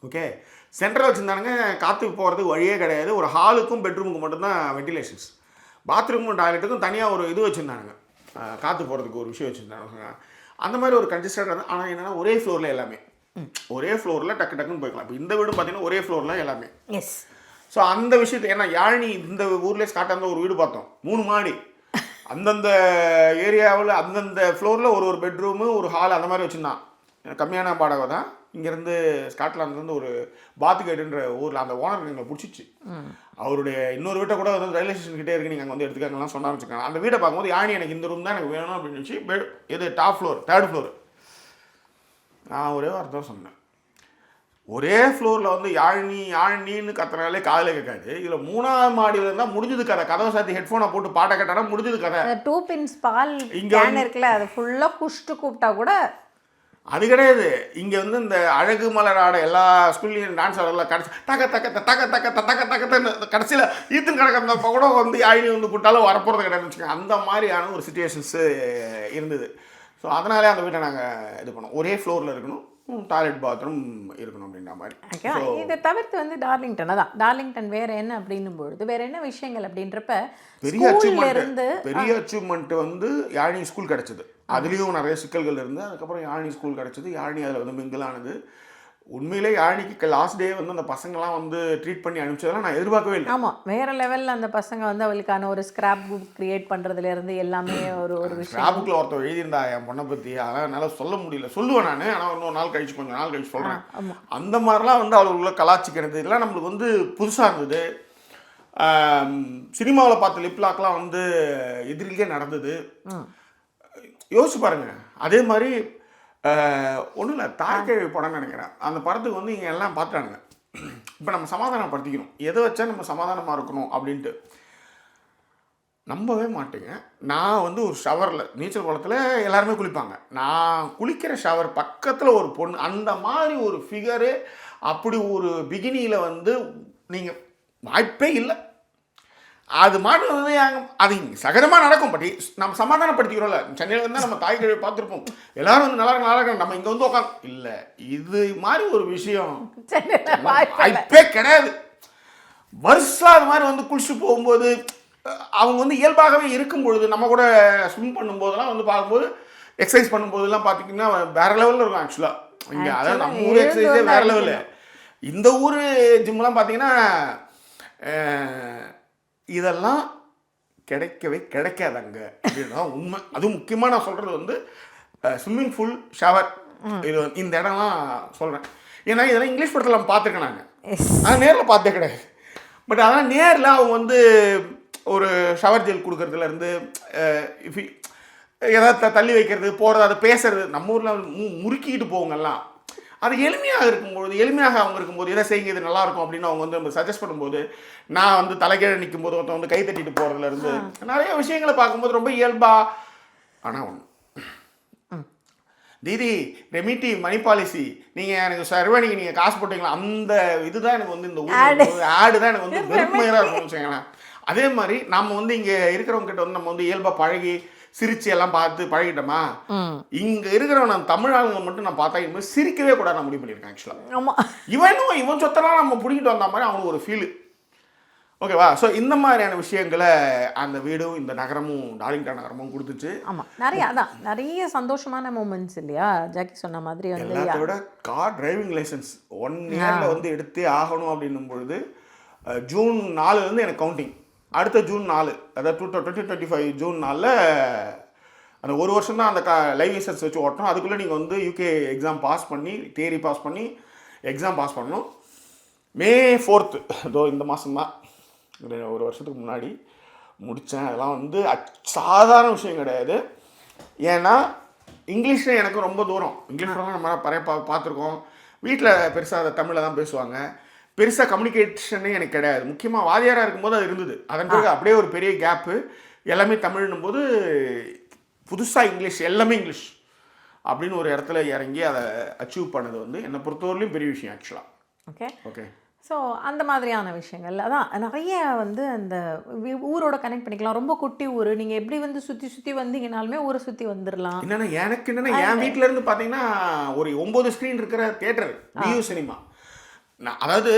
ஓகே, சென்ட்ரல் வச்சுருந்தானுங்க, காற்று போகிறதுக்கு வழியே கிடையாது. ஒரு ஹாலுக்கும் பெட்ரூமுக்கு மட்டும்தான் வெண்டிலேஷன்ஸ், பாத்ரூமும் டாய்லெட்டுக்கும் தனியாக ஒரு இது வச்சுருந்தானுங்க, காற்று போகிறதுக்கு ஒரு விஷயம் வச்சுருந்தாங்க. அந்த மாதிரி ஒரு கன்ஜஸ்டட். ஆனால் என்னென்னா ஒரே ஃப்ளோரில் எல்லாமே, ஒரே ஃப்ளோரில் டக்கு டக்குன்னு போய்க்கலாம். இப்போ இந்த வீடு பார்த்தீங்கன்னா ஒரே ஃப்ளோரில் எல்லாமே. ஸோ அந்த விஷயத்தை ஏன்னா யாழினி இந்த ஊர்லேயே ஸ்காட்டாக ஒரு வீடு பார்த்தோம், 3 மாடி, அந்தந்த ஏரியாவில் அந்தந்த ஃப்ளோரில் ஒரு பெட்ரூமு, ஒரு ஹால், அந்த மாதிரி வச்சுருந்தான். கம்மியான வாடகை தான். இங்கேருந்து ஸ்காட்லாண்ட்லேருந்து ஒரு பாத்துகேட்டுன்ற ஊரில் அந்த ஓனர் எங்களை பிடிச்சிச்சு. அவருடைய இன்னொரு வீட்டை கூட வந்து ரயில்வே ஸ்டேஷன் கிட்டே இருக்குது, நீங்கள் அங்கே வந்து எடுத்துக்காங்கலாம் சொன்னான்னு வச்சுக்கோங்க. அந்த வீட்டை பார்க்கும்போது யாழி எனக்கு இந்த ரூம் தான் எனக்கு வேணும் அப்படின்னு வச்சு, இது டாப் ஃப்ளோர், 3rd ஃப்ளோர். நான் ஒரே வார்த்தை தான் சொன்னேன், ஒரே ஃப்ளோரில் வந்து யாழினின்னு கத்துறனாலே காதில் கேட்காது. இதில் 3ஆவது மாடியில் இருந்தால் முடிஞ்சது கதை, கதவை சாத்தி ஹெட்ஃபோனை போட்டு பாட்டை கேட்டானா முடிஞ்சது கதை. 2 பின்ஸ் பால் இங்கே இருக்குல்ல, அது ஃபுல்லாக குஷ்டு கூப்பிட்டா கூட அது கிடையாது. இங்கே வந்து இந்த அழகு மலர் ஆட எல்லா ஸ்கூல்லையும் டான்ஸ் ஆடல கடைசி தக்க தக்க தக்க தக்க தக்க தக்க கடைசியில் ஈத்துன்னு கிடக்கிறப்ப கூட வந்து யாழினி வந்து கூட்டாலும் வரப்போகிறது கிடையாதுன்னு வச்சுக்கோங்க. அந்த மாதிரியான ஒரு சிச்சுவேஷன்ஸு இருந்தது. ஸோ அதனாலே அந்த வீட்டை நாங்கள் இது பண்ணோம். ஒரே ஃப்ளோரில் இருக்கணும், டாய்லெட் பாத்ரூம் இருக்கணும் அப்படின்ற மாதிரி. இதை தவிர்த்து வந்து டார்லிங்டன் அதான் டார்லிங்டன் வேற என்ன அப்படின்னும் பொழுது வேற என்ன விஷயங்கள் அப்படின்றப்ப பெரிய அச்சீவ்மெண்ட் வந்து யாழினி ஸ்கூல் கிடைச்சது. அதுலேயும் நிறைய சிக்கல்கள் இருந்து அதுக்கப்புறம் யாழினி ஸ்கூல் கிடைச்சது. யாழினி அதில் வந்து மிங்கிளானது. உண்மையிலே யாழினிக்கு லாஸ்ட் டே வந்து அந்த பசங்களாம் வந்து ட்ரீட் பண்ணி அனுப்பிச்சதெல்லாம் நான் எதிர்பார்க்கவே இல்லை. ஆமாம், வேறு லெவலில் அந்த பசங்க வந்து அவளுக்கான ஒரு ஸ்கிராப் புக் கிரியேட் பண்ணுறதுலேருந்து எல்லாமே ஒரு விஷயம். ஸ்கிராப் புக்கில் ஒருத்தர் எழுதியிருந்தா என் பொண்ணை பற்றி, அதெல்லாம் என்னால் சொல்ல முடியல. சொல்லுவேன் நான், ஆனால் இன்னொரு நாள் கழிச்சு கொஞ்சம் நாள் கழிச்சு சொல்கிறேன். அந்த மாதிரிலாம் வந்து அவளுக்குள்ள கலாச்சிக்கிறது இதெல்லாம் நம்மளுக்கு வந்து புதுசாக இருந்தது. சினிமாவில் பார்த்த லிப்லாக்லாம் வந்து எதிரிலே நடந்தது. யோசிச்சு பாருங்க. அதே மாதிரி ஒன்றும் இல்லை, தாய்க்கிழவி படம்னு நினைக்கிறேன். அந்த படத்துக்கு வந்து இங்கே எல்லாம் பார்த்துட்டானுங்க. இப்போ நம்ம சமாதானப்படுத்திக்கணும், எதை வச்சா நம்ம சமாதானமாக இருக்கணும் அப்படின்ட்டு. நம்பவே மாட்டேங்க, நான் வந்து ஒரு ஷவரில் நீச்சல் குளத்தில் எல்லாருமே குளிப்பாங்க. நான் குளிக்கிற ஷவர் பக்கத்தில் ஒரு பொண்ணு, அந்த மாதிரி ஒரு ஃபிகரு, அப்படி ஒரு பிகினியில் வந்து நீங்கள் வாய்ப்பே இல்லை. அது மாதிரி வந்து அது சகஜமாக நடக்கும். பட் நம்ம சமாதானப்படுத்திக்கிறோம்ல. சென்னையில் வந்து நம்ம தாய்க்கிழவி பார்த்துருப்போம், எல்லாரும் வந்து நல்லா இருக்கு, நம்ம இங்கே வந்து உட்காந்து இல்லை. இது மாதிரி ஒரு விஷயம் வாய்ப்பே கிடையாது. வருஷம் அது மாதிரி வந்து குளிச்சு போகும்போது அவங்க வந்து இயல்பாகவே இருக்கும் பொழுது, நம்ம கூட ஸ்விம் பண்ணும்போதெல்லாம் வந்து பார்க்கும்போது, எக்ஸசைஸ் பண்ணும்போதெல்லாம் பார்த்தீங்கன்னா வேற லெவலில் இருக்கும். ஆக்சுவலாக இங்கே அதாவது நம்ம ஊர் எக்ஸசைஸே வேற லெவலில். இந்த ஊர் ஜிம்லாம் பார்த்தீங்கன்னா இதெல்லாம் கிடைக்கவே கிடைக்காதாங்க அப்படின்னா உண்மை. அதுவும் முக்கியமாக நான் சொல்கிறது வந்து ஸ்விம்மிங் பூல், ஷவர், இது இந்த இடம்லாம் சொல்கிறேன். ஏன்னா இதெல்லாம் இங்கிலீஷ் படத்தில் நம்ம பார்த்துருக்கேன் நாங்கள், ஆனால் நேரில் பார்த்தே கிடையாது. பட் அதனால் நேரில் அவங்க வந்து ஒரு ஷவர் ஜெல் கொடுக்கறதுலேருந்து ஏதாவது தள்ளி வைக்கிறது, போகிறது, அதை பேசுறது, நம்ம ஊரில் முறுக்கிட்டு போவங்கெல்லாம். அது எளிமையாக இருக்கும்போது, எளிமையாக அவங்க இருக்கும்போது, எதை செய்யுங்க இது நல்லாயிருக்கும் அப்படின்னு அவங்க வந்து நம்ம சஜஸ்ட் பண்ணும்போது, நான் வந்து தலைகீழ நிற்கும் போது ஒருத்தன் வந்து கை தட்டிட்டு போகிறதுலேருந்து நிறைய விஷயங்களை பார்க்கும்போது ரொம்ப இயல்பா. ஆனால் ஒன்று, தீதி ரெமிட்டி மணி பாலிசி நீங்கள் எனக்கு சர்வனிக்கு நீங்கள் காசு போட்டீங்களா, அந்த இதுதான் எனக்கு வந்து இந்த ஊர் ஆடு தான் எனக்கு வந்து வெறுமையாக இருக்கும்னு வச்சுக்கோங்களேன். அதே மாதிரி நம்ம வந்து இங்கே இருக்கிறவங்க கிட்ட வந்து நம்ம வந்து இயல்பாக பழகி சிரிச்சு எல்லாம் பார்த்து பழகிட்டோமா, இங்க இருக்கிறவன் நான் தமிழ் ஆளுங்க மட்டும் நான் பார்த்தா இனிமேல் சிரிக்கவே கூட நான் முடிவு பண்ணியிருக்கேன். ஆக்சுவலாக இவன் சொத்தெல்லாம் நம்ம பிடிக்கிட்டு வந்த மாதிரி அவனுக்கு ஒரு ஃபீலு. ஓகேவா? ஸோ இந்த மாதிரியான விஷயங்களை அந்த வீடும் இந்த நகரமும் டார்லிங்டன் நகரமும் கொடுத்துச்சு. ஆமாம், நிறைய சந்தோஷமான மூமெண்ட்ஸ் இல்லையா ஜாக்கி சொன்ன மாதிரி. வந்து எல்லாத்த விட கார் டிரைவிங் லைசன்ஸ் 1 இயரில் வந்து எடுத்தே ஆகணும் அப்படின்னும் பொழுது ஜூன் 4 எனக்கு கவுண்டிங். அடுத்த ஜூன் 4, அதாவது 2025 ஜூன் 4 அந்த ஒரு வருஷம் தான் அந்த லைவ் லைசன்ஸ் வச்சு ஓட்டணும். அதுக்குள்ளே நீங்கள் வந்து யூகே எக்ஸாம் பாஸ் பண்ணி, தியரி பாஸ் பண்ணி எக்ஸாம் பாஸ் பண்ணணும். May 4 அதோ இந்த மாதம் தான், ஒரு வருஷத்துக்கு முன்னாடி முடித்தேன். அதெல்லாம் வந்து சாதாரண விஷயம் கிடையாது. ஏன்னா இங்கிலீஷில் எனக்கு ரொம்ப தூரம், இங்கிலீஷ்லாம் நம்ம நிறைய பார்த்துருக்கோம். வீட்டில் பெருசாக அதை தமிழில் தான் பேசுவாங்க. பெருசாக கம்யூனிகேஷனே எனக்கு கிடையாது. முக்கியமாக வாதியாராக இருக்கும்போது அது இருந்தது. அதன் பிறகு அப்படியே ஒரு பெரிய கேப்பு. எல்லாமே தமிழ்னும் போது புதுசாக இங்கிலீஷ், எல்லாமே இங்கிலீஷ் அப்படின்னு ஒரு இடத்துல இறங்கி அதை அச்சீவ் பண்ணது வந்து என்னை பொறுத்தவரையிலும் பெரிய விஷயம் ஆக்சுவலாக. ஓகே. ஸோ அந்த மாதிரியான விஷயங்கள் அதான் நிறைய வந்து அந்த ஊரோட கனெக்ட் பண்ணிக்கலாம். ரொம்ப குட்டி ஊர், நீங்கள் எப்படி வந்து சுற்றி வந்தீங்கனாலுமே ஊரை சுற்றி வந்துடலாம். எனக்கு என் வீட்டில் இருந்து பார்த்தீங்கன்னா ஒரு 9 ஸ்க்ரீன் இருக்கிற தியேட்டர் வியூ சினிமா. நான் அதாவது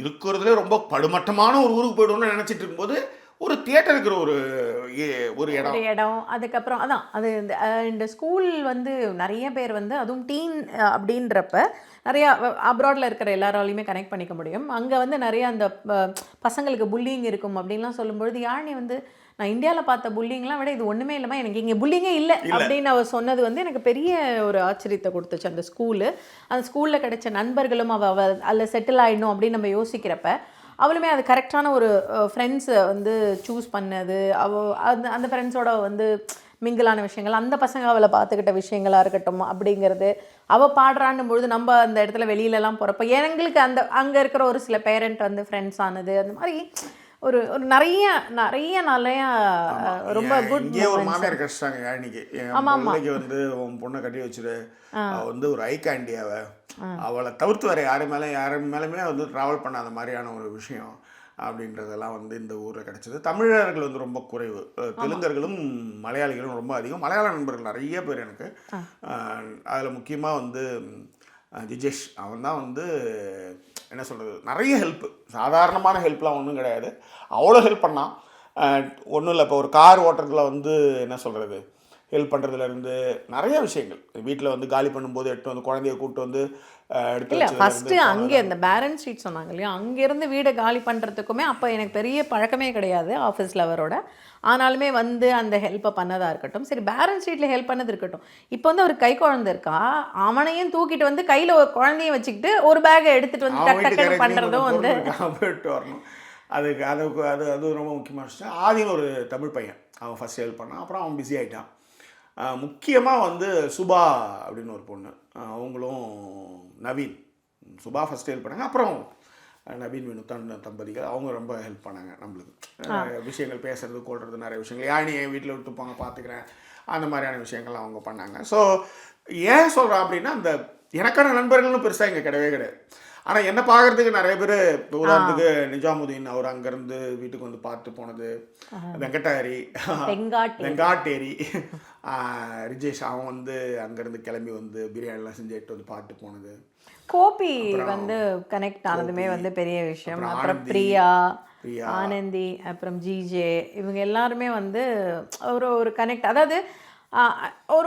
இருக்கிறதுல ரொம்ப படுமட்டமான ஒரு ஊருக்கு போய்டுவோம்னு நினச்சிட்டு இருக்கும்போது ஒரு தியேட்டர் இருக்கிற ஒரு இடம். அதுக்கப்புறம் அதான் அது இந்த ஸ்கூல் வந்து நிறைய பேர் வந்து அதுவும் டீன் அப்படின்றப்ப நிறையா அப்ராடில் இருக்கிற எல்லாராலையுமே கனெக்ட் பண்ணிக்க முடியும். அங்கே வந்து நிறைய அந்த பசங்களுக்கு புல்லிங் இருக்கும் அப்படின்லாம் சொல்லும்பொழுது யாழினி வந்து நான் இந்தியாவில் பார்த்த புல்லிங்லாம் விட இது ஒன்றுமே இல்லைமா, எனக்கு இங்கே புல்லிங்கே இல்லை அப்படின்னு அவர் சொன்னது வந்து எனக்கு பெரிய ஒரு ஆச்சரியத்தை கொடுத்துச்சு. அந்த ஸ்கூலில் கிடைச்ச நண்பர்களும் அவள் அதில் செட்டில் ஆகிடணும் அப்படின்னு நம்ம யோசிக்கிறப்ப அவளுமே அது கரெக்டான ஒரு ஃப்ரெண்ட்ஸை வந்து சூஸ் பண்ணது, அந்த ஃப்ரெண்ட்ஸோட வந்து மிங்கிளான விஷயங்கள், அந்த பசங்க அவளை பார்த்துக்கிட்ட விஷயங்களாக இருக்கட்டும் அப்படிங்கிறது, அவள் பாடுறான்னும் பொழுது நம்ம அந்த இடத்துல வெளியிலலாம் போகிறப்ப எங்களுக்கு அங்கே இருக்கிற ஒரு சில பேரண்ட் வந்து ஃப்ரெண்ட்ஸ் ஆனது, அந்த மாதிரி ஒரு நிறைய ரொம்ப குட். இங்கே ஒரு மாமியார் கஷ்டாங்க யாழினிக்கு. பிள்ளைக்கு வந்து உன் பொண்ணை கட்டி வச்சுரு, அவள் வந்து ஒரு ஐ கேண்டி, அவளை தவிர்த்து வேறு யார் மேலேயுமே வந்து ட்ராவல் பண்ணாத மாதிரியான ஒரு விஷயம். அப்படின்றதெல்லாம் வந்து இந்த ஊரில் கிடச்சிது. தமிழர்கள் வந்து ரொம்ப குறைவு. தெலுங்கர்களும் மலையாளிகளும் ரொம்ப அதிகம். மலையாள நண்பர்கள் நிறைய பேர் எனக்கு. அதில் முக்கியமாக வந்து ஜிஜேஷ், அவன் தான் வந்து என்ன சொல்கிறது, நிறைய ஹெல்ப்பு, சாதாரணமான ஹெல்ப்லாம் ஒன்றும் கிடையாது, அவ்வளோ ஹெல்ப் பண்ணான். ஒன்றும் இல்லை, இப்போ ஒரு கார் ஓட்டுறதுல வந்து என்ன சொல்கிறது, ஹெல்ப் பண்ணுறதுலேருந்து நிறைய விஷயங்கள். வீட்டில் வந்து காலி பண்ணும்போது எடுத்து வந்து குழந்தைய கூப்பிட்டு வந்து எடுத்து இல்லை வச்சு ஃபஸ்ட்டு அங்கே அந்த பேரன் ஸ்ட்ரீட் சொன்னாங்க இல்லையா, அங்கேருந்து வீடை காலி பண்ணுறதுக்குமே அப்போ எனக்கு பெரிய பழக்கமே கிடையாது ஆஃபீஸில் அவரோட. ஆனாலுமே வந்து அந்த ஹெல்ப்பை பண்ணதாக இருக்கட்டும், சரி பேரன் ஸ்ட்ரீட்டில் ஹெல்ப் பண்ணது இருக்கட்டும், இப்போ வந்து அவர் கை குழந்தை இருக்கா, அவனையும் தூக்கிட்டு வந்து கையில் ஒரு குழந்தைய வச்சுக்கிட்டு ஒரு பேக்கை எடுத்துகிட்டு வந்து டக் டக்குன்னு பண்ணுறதும் வந்து போயிட்டு வரணும். அதுக்கு அது அது ரொம்ப முக்கியமான விஷயம். ஆதின்னு ஒரு தமிழ் பையன், அவன் ஃபஸ்ட் ஹெல்ப் பண்ணான். அப்புறம் அவன் பிஸி ஆகிட்டான். முக்கியமாக வந்து சுபா அப்படின்னு ஒரு பொண்ணு, அவங்களும் நவீன். சுபா ஃபஸ்ட் ஹெல்ப் பண்ணாங்க, அப்புறம் நவீன் வினுத்தான் தம்பதிகள், அவங்க ரொம்ப ஹெல்ப் பண்ணாங்க நம்மளுக்கு. விஷயங்கள் பேசுறது கொள்வது நிறைய விஷயங்கள். யானி என் வீட்டில் விட்டுப்பாங்க பார்த்துக்கிறேன், அந்த மாதிரியான விஷயங்கள் அவங்க பண்ணாங்க. ஸோ ஏன் சொல்கிறேன் அப்படின்னா, அந்த எனக்கான நண்பர்கள்னு பெருசாக இங்கே கிடையவே கிடையாது. ஆனால் என்ன பார்க்குறதுக்கு நிறைய பேர், இப்போ உதாரணத்துக்கு நிஜாமுதீன், அவர் அங்கேருந்து வீட்டுக்கு வந்து பார்த்து போனது, வெங்காட்டேரி ரிஜேஷ், அவன் வந்து அங்கேருந்து கிளம்பி வந்து பிரியாணிலாம் செஞ்சு எடுத்து வந்து பார்த்து போனது, கோபி வந்து கனெக்ட் ஆனதுமே வந்து பெரிய விஷயம். அப்புறம் பிரியா, ஆனந்தி, அப்புறம் ஜிஜே, இவங்க எல்லாருமே வந்து ஒரு கனெக்ட், அதாவது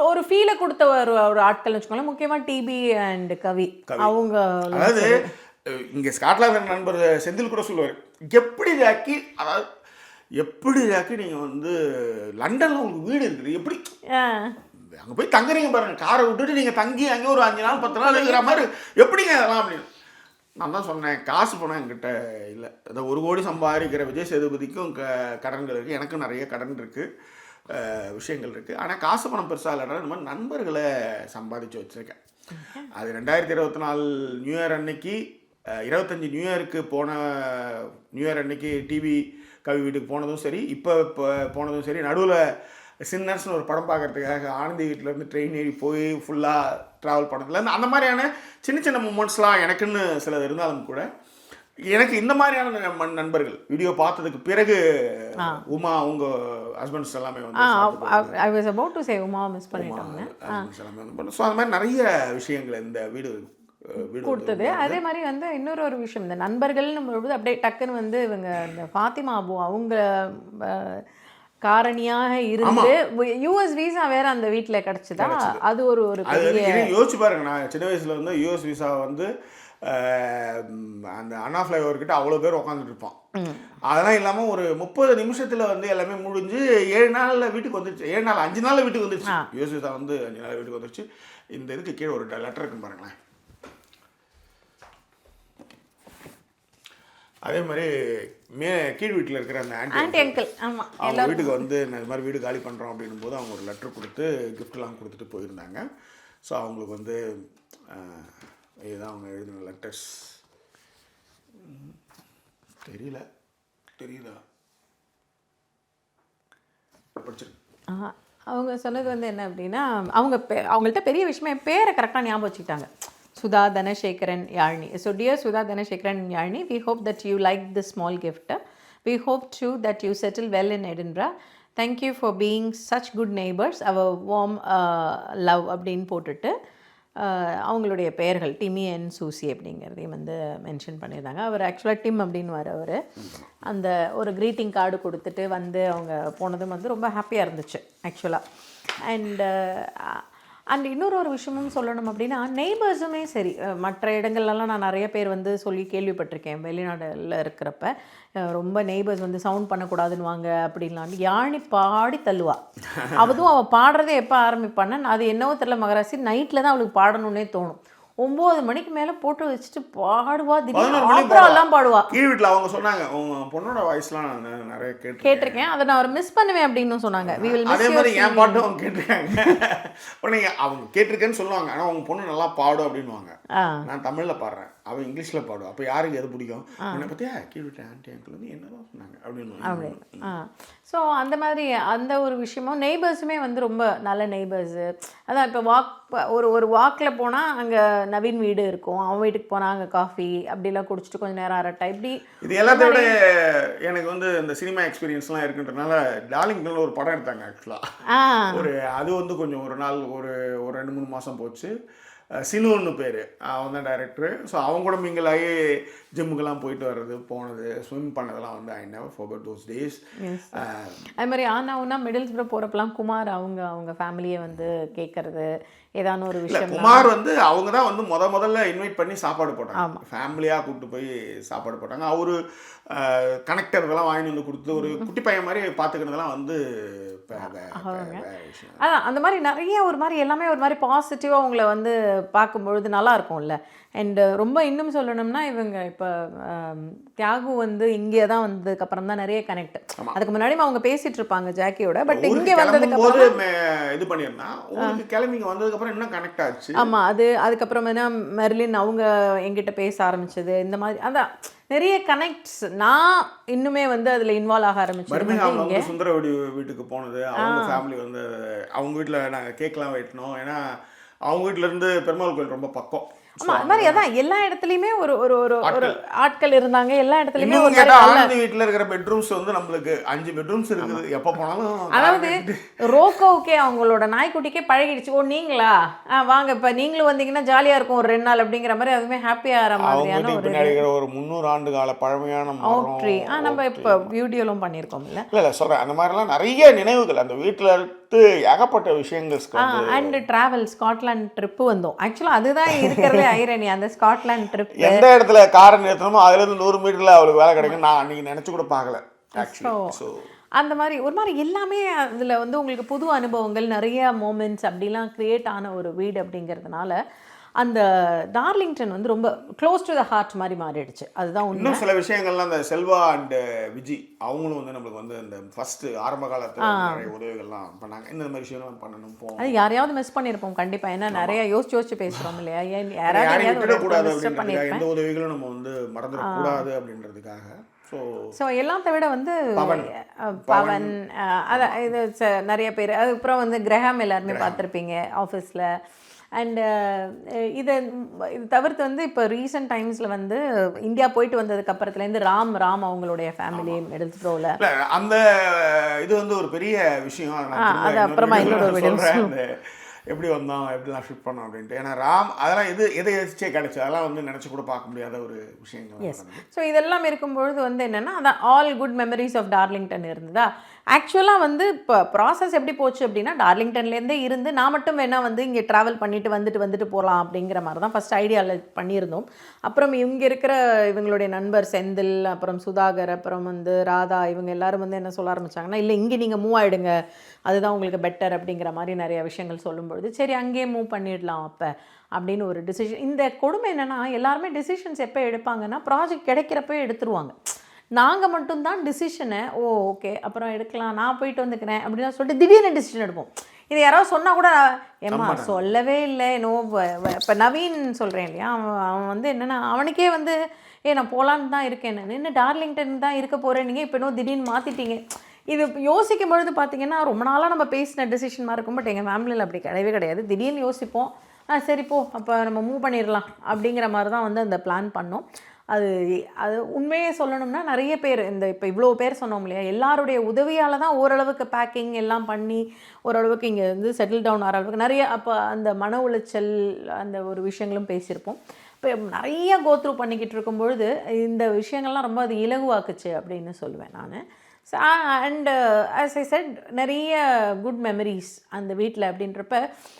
ஒரு ஃபீலை கொடுத்த ஒரு ஆட்கள்னு வச்சுக்கோங்களேன். முக்கியமாக டிபி அண்ட் கவி, அவங்க அதாவது இங்கே ஸ்காட்லாந்து நண்பர் செந்தில் கூட சொல்லுவார், எப்படி ஜாக்கி, அதாவது எப்படி ஜாக்கி நீங்கள் வந்து லண்டனில் உங்களுக்கு வீடு இருக்குது, எப்படி அங்கே போய் தங்குறீங்க பாருங்கள், காரை விட்டுட்டு நீங்கள் தங்கி அங்கே ஒரு 5 நாள் 10 நாள் இருக்கிற மாதிரி எப்படிங்க அதெல்லாம் அப்படின்னு. நான் தான் சொன்னேன், காசு போனால் என்கிட்ட இல்லை. அதை 1 கோடி சம்பாதிக்கிற விஜய் சேதுபதிக்கும் கடன்கள் இருக்குது, எனக்கும் நிறைய கடன் இருக்குது, விஷயங்கள் இருக்குது. ஆனால் காசு பணம் பெருசாக இல்லைனா இந்த மாதிரி நண்பர்களை சம்பாதிச்சு வச்சுருக்கேன். அது 2024 நியூ இயர் அன்னைக்கு, 25 நியூ இயருக்கு நியூ இயர் அன்னைக்கு டிவி கவி வீட்டுக்கு போனதும் சரி, இப்போ போனதும் சரி, நடுவில் சின்னர்ஸ்னு ஒரு படம் பார்க்குறதுக்காக ஆனந்தி வீட்டிலேருந்து ட்ரெயின் ஏறி போய் ஃபுல்லாக ட்ராவல் பண்ணதுலேருந்து அந்த மாதிரியான சின்ன சின்ன மூமெண்ட்ஸ்லாம் எனக்குன்னு சிலது இருந்தாலும் கூட, எனக்கு இந்த மாதிரியான நண்பர்கள் வீடியோ பார்த்ததுக்கு பிறகு, உமா அவங்க ஹஸ்பண்ட்ஸ் எல்லாமே வந்து I was about to say Uma miss பண்ணிட்டாங்க. ஸோ அந்த மாதிரி நிறைய விஷயங்கள் இந்த வீடு கொடுத்தது. அதே மாதிரி வந்து இன்னொரு விஷயம், இந்த நண்பர்கள்னு பொழுது அப்படியே டக்குன்னு வந்து இவங்க இந்த ஃபாத்திமா அபு அவங்க காரணியாக இருந்து யூஎஸ் வீசா வேற அந்த வீட்டில் கிடச்சிதா, அது ஒரு பெரிய யோசிச்சு பாருங்க. நான் சின்ன வயசுல வந்து யூஎஸ் வீசா வந்து அந்த அண்ணா ஃப்ளைஓவர்கிட்ட அவ்வளோ பேர் உட்காந்துட்டு இருப்பான். அதெல்லாம் இல்லாமல் ஒரு 30 நிமிஷத்தில் வந்து எல்லாமே முடிஞ்சு 7 நாளில் வீட்டுக்கு வந்துருச்சு. 7 நாள் 5 நாளில் வீட்டுக்கு வந்துருச்சு. யூஎஸ் வீசா வந்து 5 நாள் வீட்டுக்கு வந்துருச்சு. இந்த இதுக்கு கீழே ஒரு லெட்டர் இருக்குன்னு பாருங்களேன். அதே மாதிரி கீழ் வீட்டில் இருக்கிற அந்த ஆண்டி அங்கிள், அவங்க வீட்டுக்கு வந்து இந்த மாதிரி வீடு காலி பண்ணுறோம் அப்படின்னும் போது அவங்க ஒரு லெட்டர் கொடுத்து கிஃப்ட்லாம் கொடுத்துட்டு போயிருந்தாங்க. ஸோ அவங்களுக்கு வந்து இதுதான் அவங்க எழுதின லெட்டர்ஸ். தெரியுதா படிச்சிருக்கு. அவங்க சொன்னது வந்து என்ன அப்படின்னா, அவங்கள்ட்ட பெரிய விஷயமா என் பேரை கரெக்டாக ஞாபகம் வச்சுக்கிட்டாங்க, Sudha Dhanasekaran Yalini. So dear Sudha Dhanasekaran Yalini, we hope that you like this small gift. We hope too that you settle well in Edinburgh. Thank you for being such good neighbors. Our warm love அப்படின்னு போட்டுட்டு அவங்களுடைய பெயர்கள் டிமி and சூசி அப்படிங்கிறதையும் வந்து mention பண்ணியிருந்தாங்க. அவர் ஆக்சுவலாக dim அப்படின்னு அவர் அந்த ஒரு க்ரீட்டிங் கார்டு கொடுத்துட்டு வந்து அவங்க போனதும் வந்து ரொம்ப ஹாப்பியாக இருந்துச்சு ஆக்சுவலாக. அண்ட் இன்னொரு விஷயமும் சொல்லணும் அப்படின்னா, நெய்பர்ஸுமே சரி, மற்ற இடங்கள்லாம் நான் நிறைய பேர் வந்து சொல்லி கேள்விப்பட்டிருக்கேன், வெளிநாடுல இருக்கிறப்ப ரொம்ப நெய்பர்ஸ் வந்து சவுண்ட் பண்ணக்கூடாதுன்னு வாங்க அப்படின்லாம். யாழி பாடி தள்ளுவா. அதுவும் அவள் பாடுறதே எப்போ ஆரம்பிப்பான்னு அது என்னவோ தெரியல, மகராசி நைட்டில் தான் அவளுக்கு பாடணுன்னே தோணும். 9 மணிக்கு மேலே போட்டு வச்சுட்டு பாடுவா, திடீர்னு பாடுவா. கீழ் வீட்டில் அவங்க சொன்னாங்க, உங்க பொண்ணோட வாய்ஸ்லாம் நான் நிறைய கேட்டிருக்கேன், அதை நான் மிஸ் பண்ணுவேன் அப்படின்னு சொன்னாங்க. அதே மாதிரி என் பாட்டும் அவங்க கேட்டிருக்காங்க. அவங்க கேட்டிருக்கேன்னு சொல்லுவாங்க, ஆனால் அவங்க பொண்ணு நல்லா பாடும் அப்படின்வாங்க. நான் தமிழில் பாடுறேன், அவன் இங்கிலீஷில் பாடுவான். அப்போ யாருக்கு எது பிடிக்கும், என்னை பற்றியா கீழ் வீட்டு ஆண்டி அங்கிள் வந்து என்னதான் சொன்னாங்க அப்படின்னு. ஸோ அந்த மாதிரி அந்த ஒரு விஷயமும் நெய்பர்ஸுமே வந்து ரொம்ப நல்ல நெய்பர்ஸு. அதான் இப்போ ஒரு வாக்கில் போனால் அங்கே நவீன் வீடு இருக்கும், அவன் வீட்டுக்கு போனால் அங்கே காஃபி அப்படிலாம் குடிச்சிட்டு கொஞ்சம் நேரம் அரட்டை இப்படி. இது எல்லாத்தையும் விட எனக்கு வந்து இந்த சினிமா எக்ஸ்பீரியன்ஸ்லாம் இருக்குன்றதுனால டார்லிங்டனில் ஒரு படம் எடுத்தாங்க ஆக்சுவலாக. அது வந்து கொஞ்சம் ஒரு நாள் ஒரு 2-3 மாதம் போச்சு. சினுன்னு பேர், அவன் தான் டைரக்டரு. ஸோ அவங்க கூட மிங்கலாகி ஜிம்முக்கெல்லாம் போயிட்டு வர்றது, போனது, ஸ்விம் பண்ணதெல்லாம் வந்து I never forgot those days. அது மாதிரி ஆனால் மிடில்ஸ்புரம் போகிறப்பெல்லாம் குமார் அவங்க ஃபேமிலியை வந்து கேட்கறது ஏதான ஒரு விஷயம். குமார் வந்து அவங்க தான் வந்து முதல்ல இன்வைட் பண்ணி சாப்பாடு போட்டாங்க, ஃபேமிலியாக கூப்பிட்டு போய் சாப்பாடு போட்டாங்க. அவரு கனெக்டர் இதெல்லாம் வாங்கி வந்து கொடுத்து ஒரு குட்டி பையன் மாதிரி பார்த்துக்கிறதெல்லாம் வந்து அதான் அந்த மாதிரி நிறைய ஒரு மாதிரி எல்லாமே ஒரு மாதிரி பாசிட்டிவாக அவங்கள வந்து பார்க்கும்பொழுது நல்லா இருக்கும்ல. அண்டு ரொம்ப இன்னும் சொல்லணும்னா இவங்க இப்போ தியாகு வந்து இங்கே தான் வந்ததுக்கப்புறம் தான் நிறைய கனெக்ட். அதுக்கு முன்னாடி அவங்க பேசிட்டு இருப்பாங்க ஜாக்கியோட, பட் இங்கே வந்ததுக்கு அப்புறம் இது பண்ணியிருந்தா உங்களுக்கு கிளம்பி வந்ததுக்கப்புறம் இன்னும் கனெக்ட் ஆச்சு. ஆமாம், அதுக்கப்புறம் என்ன மெர்லின் அவங்க எங்கிட்ட பேச ஆரம்பிச்சது, இந்த மாதிரி அதான் நிறைய கனெக்ட்ஸ். நான் இன்னுமே வந்து அதில் இன்வால்வ் ஆக ஆரம்பிச்சேன். சுந்தரவடி வீட்டுக்கு போனது, அவங்க ஃபேமிலி வந்து அவங்க வீட்டில் நாங்கள் கேக்லாம் வெட்டினோம். ஏன்னா அவங்க வீட்டிலேருந்து பெருமாள் கோயில் ரொம்ப பக்கம். ஆமா, அது மாதிரி அதான் எல்லா இடத்துலையுமே ஒரு ஒரு ஒரு ஒரு ஆட்கள் இருந்தாங்க. எல்லா இடத்துலையுமே ஆனந்தி வீட்டில் இருக்கிற பெட்ரூம்ஸ் வந்து நம்மளுக்கு 5 பெட்ரூம்ஸ் இருக்குது, எப்போ போனாலும். அதாவது ரோக்கோவுக்கே அவங்களோட நாய்க்குட்டிக்கே பழகிடுச்சு. ஓ நீங்களா, வாங்க இப்போ நீங்களும் வந்தீங்கன்னா ஜாலியாக இருக்கும் ஒரு 2 நாள் அப்படிங்கிற மாதிரி. அதுவுமே ஹாப்பியாக ஆகிற மாதிரியான ஒரு 300 ஆண்டு கால பழமையான ட்ரீ. நம்ம இப்போ வீடியோலாம் பண்ணியிருக்கோம் இல்லை இல்லை சொல்கிறேன். அந்த மாதிரிலாம் நிறைய நினைவுகள் அந்த வீட்டில் எடுத்து ஏகப்பட்ட விஷயங்கள். அண்ட் டிராவல் ஸ்காட்லாண்ட் ட்ரிப்பு வந்தோம். ஆக்சுவலாக அதுதான் இருக்கிறதே ஐரணி. அந்த ஸ்காட்லாண்ட் ட்ரிப் எந்த இடத்துல காரை நிறுத்தணுமோ அதுலேருந்து 100 மீட்டரில் அவளுக்கு வேலை கிடைக்கும். நான் அன்றைக்கி நினச்சி கூட பார்க்கல. அந்த மாதிரி ஒரு மாதிரி எல்லாமே அதில் வந்து உங்களுக்கு புது அனுபவங்கள் நிறைய மூமெண்ட்ஸ் அப்படிலாம் க்ரியேட் ஆன ஒரு வீடு அப்படிங்கிறதுனால அந்த டார்லிங்டன் வந்து ரொம்ப க்ளோஸ் டு த ஹார்ட் மாதிரி மாறிடுச்சு. அதுதான் இன்னும் சில விஷயங்கள்லாம் அந்த செல்வா அண்ட் விஜி அவங்களும் வந்து நம்மளுக்கு வந்து இந்த ஃபர்ஸ்ட் ஆரம்ப காலத்தில் நிறைய உதவிகள்லாம் பண்ணாங்க. இந்த மாதிரி விஷயம்லாம் பண்ணணும். அது யாரையாவது மிஸ் பண்ணியிருப்போம் கண்டிப்பாக. ஏன்னா நிறைய யோசிச்சு பேசுகிறோம் இல்லையா, யாரையும் விடக்கூடாது அப்படின்றதுக்காக, எந்த உதவிகளும் நம்ம வந்து மறந்துடக்கூடாது அப்படின்றதுக்காக. ஸோ எல்லாத்த விட வந்து பவன் அதான் இது நிறைய பேர். அதுக்கப்புறம் வந்து கிரஹாம் எல்லாருமே பார்த்துருப்பீங்க ஆஃபீஸில். அண்டு இது தவிர்த்து வந்து இப்போ ரீசெண்ட் டைம்ஸில் வந்து இந்தியா போயிட்டு வந்ததுக்கு அப்புறத்துலேருந்து ராம் அவங்களுடைய ஃபேமிலி மிடில்ஸ்ப்ரோவில் அந்த இது வந்து ஒரு பெரிய விஷயம். அது அப்புறமா இன்னொரு வீடியோ எப்படி வந்தோம், எப்படிலாம் ஷூட் பண்ணோம் அப்படின்ட்டு. ஏன்னா ராம் அதெல்லாம் எதை எதிர்ச்சே கிடச்சி அதெல்லாம் வந்து நினச்சி கூட பார்க்க முடியாத ஒரு விஷயங்கள். எஸ். ஸோ இதெல்லாம் இருக்கும்பொழுது வந்து என்னென்னா அதான் all good memories of Darlington இருந்ததா. ஆக்சுவலாக வந்து இப்போ ப்ராசஸ் எப்படி போச்சு அப்படின்னா டார்லிங்டன்லேருந்தே இருந்து நான் மட்டும் வேணால் வந்து இங்கே ட்ராவல் பண்ணிவிட்டு வந்துட்டு போகலாம் அப்படிங்கிற மாதிரி தான் ஃபஸ்ட் ஐடியாவில் பண்ணியிருந்தோம். அப்புறம் இங்கே இருக்கிற இவங்களுடைய நண்பர் செந்தில், அப்புறம் சுதாகர், அப்புறம் வந்து ராதா, இவங்க எல்லாரும் வந்து என்ன சொல்ல ஆரம்பித்தாங்கன்னா, இல்லை இங்கே நீங்கள் மூவ் ஆகிடுங்க, அதுதான் உங்களுக்கு பெட்டர் அப்படிங்கிற மாதிரி நிறைய விஷயங்கள் சொல்லும்பொழுது சரி அங்கேயே மூவ் பண்ணிடலாம் அப்போ அப்படின்னு ஒரு டிசிஷன். இந்த கொடுமை என்னென்னா எல்லாருமே டிசிஷன்ஸ் எப்போ எடுப்பாங்கன்னா ப்ராஜெக்ட் கிடைக்கிறப்ப எடுத்துருவாங்க. நாங்கள் மட்டும்தான் டிசிஷனை ஓகே அப்புறம் எடுக்கலாம், நான் போயிட்டு வந்துக்கிறேன் அப்படின்னு சொல்லிட்டு திடீர்னு டிசிஷன் எடுப்போம். இது யாராவது சொன்னால் கூட ஏம்மா சொல்லவே இல்லை இப்போ நவீன் சொல்கிறேன் இல்லையா, அவன் வந்து என்னென்னா அவனுக்கே வந்து நான் போகலான்னு தான் இருக்கேன், நான் இன்னும் டார்லிங்டன் தான் இருக்க போகிறேன், நீங்கள் இப்போ இன்னும் திடீர்னு மாற்றிட்டீங்க. இது யோசிக்கும் பொழுது பார்த்தீங்கன்னா ரொம்ப நாளாக நம்ம பேசின டிசிஷன் மாதிரி இருக்கும். பட் எங்கள் ஃபேமிலியில் அப்படி கிடையவே கிடையாது. திடீர்னு யோசிப்போம், சரி போ அப்போ நம்ம மூவ் பண்ணிடலாம் அப்படிங்கிற மாதிரி தான் வந்து அந்த பிளான் பண்ணோம். அது உண்மையே சொல்லணும்னா நிறைய பேர் இப்போ இவ்வளோ பேர் சொன்னோம் இல்லையா, எல்லாருடைய உதவியால் தான் ஓரளவுக்கு பேக்கிங் எல்லாம் பண்ணி ஓரளவுக்கு இங்கே வந்து செட்டில் டவுன் ஆகிற அளவுக்கு நிறைய அப்போ அந்த மன உளைச்சல் அந்த ஒரு விஷயங்களும் பேசியிருப்போம். இப்போ நிறைய கோத்ரூ பண்ணிக்கிட்டு இருக்கும்பொழுது இந்த விஷயங்கள்லாம் ரொம்ப அது இலகுவாக்குச்சு அப்படின்னு சொல்லுவேன் நான். அண்ட் ஆஸ் ஐ செட் நிறைய குட் மெமரிஸ் அந்த வீட்டில் அப்படின்றப்ப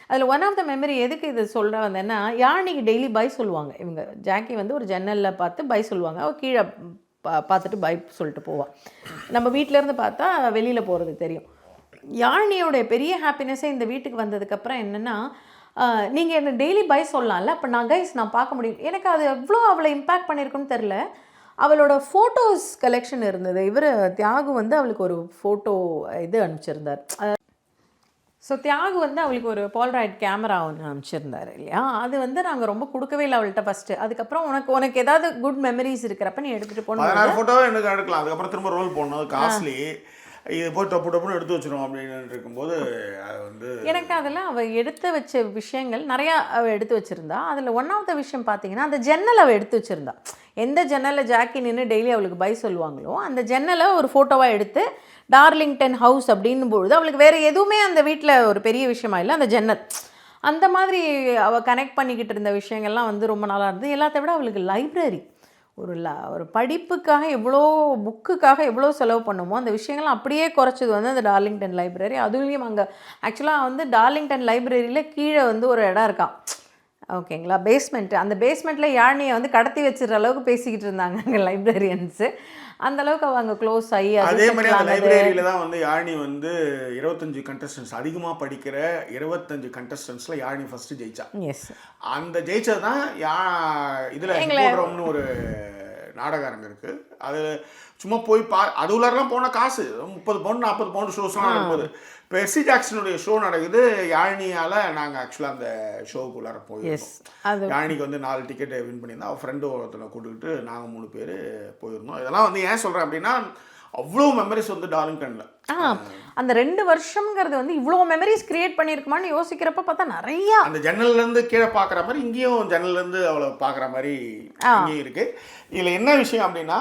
அதில் ஒன் ஆஃப் த மெமரி எதுக்கு இது சொல்கிற வந்தேன்னா, யாழினிக்கு டெய்லி பை சொல்லுவாங்க. இவங்க ஜாக்கி வந்து ஒரு ஜன்னலில் பார்த்து பை சொல்லுவாங்க, அவள் கீழே பார்த்துட்டு பை சொல்லிட்டு போவாள். நம்ம வீட்டிலேருந்து பார்த்தா வெளியில் போகிறது தெரியும். யாழினியோடைய பெரிய ஹாப்பினஸ்ஸே இந்த வீட்டுக்கு வந்ததுக்கப்புறம் என்னென்னா, நீங்கள் என்ன டெய்லி பை சொல்லலாம்ல, அப்போ நான் நான் பார்க்க முடியும். எனக்கு அது எவ்வளோ அவளை இம்பேக்ட் பண்ணியிருக்குன்னு தெரில. அவளோட ஃபோட்டோஸ் கலெக்ஷன் இருந்தது. தியாகு வந்து அவளுக்கு ஒரு ஃபோட்டோ இது அனுப்பிச்சிருந்தார். ஸோ தியாகு வந்து அவளுக்கு ஒரு போல்ராய்ட் கேமரா ஒன்று அனுப்பிச்சிருந்தார் இல்லையா, அது வந்து நாங்கள் ரொம்ப கொடுக்கவே இல்லை அவள்கிட்ட ஃபஸ்ட்டு. அதுக்கப்புறம் உனக்கு ஏதாவது குட் மெமரிஸ் இருக்கிறப்ப நீ எடுத்துகிட்டு போகணும். ஃபோட்டோவை எனக்கு எடுக்கலாம், அதுக்கப்புறம் திரும்ப ரோல் போடணும், காஸ்ட்லி. இது போய் டப்பு டப்புன்னு எடுத்து வச்சிரும் அப்படின்னு இருக்கும்போது அது வந்து எனக்கு அதில் அவள் எடுத்து வச்ச விஷயங்கள் நிறையா அவள் எடுத்து வச்சுருந்தா. அதில் ஒன் ஆஃப் த விஷயம் பார்த்தீங்கன்னா, அந்த ஜன்னல் அவள் எடுத்து வச்சுருந்தா. எந்த ஜன்னலில் ஜாக்கி நின்று டெய்லி அவளுக்கு பை சொல்லுவாங்களோ அந்த ஜன்னலை ஒரு ஃபோட்டோவாக எடுத்து டார்லிங்டன் ஹவுஸ் அப்படின்னும் பொழுது அவளுக்கு வேறு எதுவுமே அந்த வீட்டில் ஒரு பெரிய விஷயமா இல்லை, அந்த ஜன்னல். அந்த மாதிரி அவள் கனெக்ட் பண்ணிக்கிட்டு இருந்த விஷயங்கள்லாம் வந்து ரொம்ப நல்லா இருந்தது. எல்லாத்த விட அவளுக்கு லைப்ரரி, ஒரு படிப்புக்காக எவ்வளோ, புக்குக்காக எவ்வளோ செலவு பண்ணுமோ அந்த விஷயங்கள்லாம் அப்படியே குறைச்சது வந்து அந்த டார்லிங்டன் லைப்ரரி. அதுலேயும் அங்கே ஆக்சுவலாக வந்து டார்லிங்டன் லைப்ரரியில் கீழே வந்து ஒரு இடம் இருக்கான், ஓகேங்களா, பேஸ்மெண்ட்டு. அந்த பேஸ்மெண்ட்டில் யாழ்னியை வந்து கடத்தி வச்சுற அளவுக்கு பேசிக்கிட்டு இருந்தாங்க அங்கே லைப்ரரியன்ஸு. அந்த அளவுக்கு அவங்க க்ளோஸ் ஆகி அதே மாதிரி அந்த லைப்ரரியில் தான் வந்து யாழ்னி வந்து 25 கண்டஸ்டன்ஸ் அதிகமாக படிக்கிற 25 கண்டஸ்டன்ஸில் யாழ்னி ஃபஸ்ட்டு ஜெயிச்சா. எஸ், அந்த ஜெயிச்சது தான் இதில் ஹிப்போட்ரம்னு ஒரு நாடகம் இருக்குது. அது சும்மா போய் அது உள்ளாரெலாம் போனால் காசு 30 பவுண்ட் 40 பவுண்ட் ஷோஸ்லாம் நடக்குது. இப்போ எஸ்சி ஜாக்சனுடைய ஷோ நடக்குது. யாழ்னியால் நாங்கள் ஆக்சுவலாக அந்த ஷோவுக்கு உள்ளார போயிருந்தோம். யாழ்னிக்கு வந்து 4 டிக்கெட்டை வின் பண்ணியிருந்தோம். அவள் ஃப்ரெண்டு ஒருத்தனை கூட்டுக்கிட்டு நாங்கள் 3 பேர் போயிருந்தோம். இதெல்லாம் வந்து ஏன் சொல்கிறேன் அப்படின்னா அவ்வளோ மெமரிஸ் வந்து டார்லிங்டனில் அந்த 2 வருஷம்ங்கிறது வந்து இவ்வளோ மெமரிஸ் கிரியேட் பண்ணியிருக்குமான்னு யோசிக்கிறப்ப பார்த்தா நிறையா அந்த ஜன்னல்லேருந்து கீழே பார்க்குற மாதிரி இங்கேயும் ஜன்னல்லேருந்து அவளை பார்க்குற மாதிரி இங்கேயும் இருக்குது. இதில் என்ன விஷயம் அப்படின்னா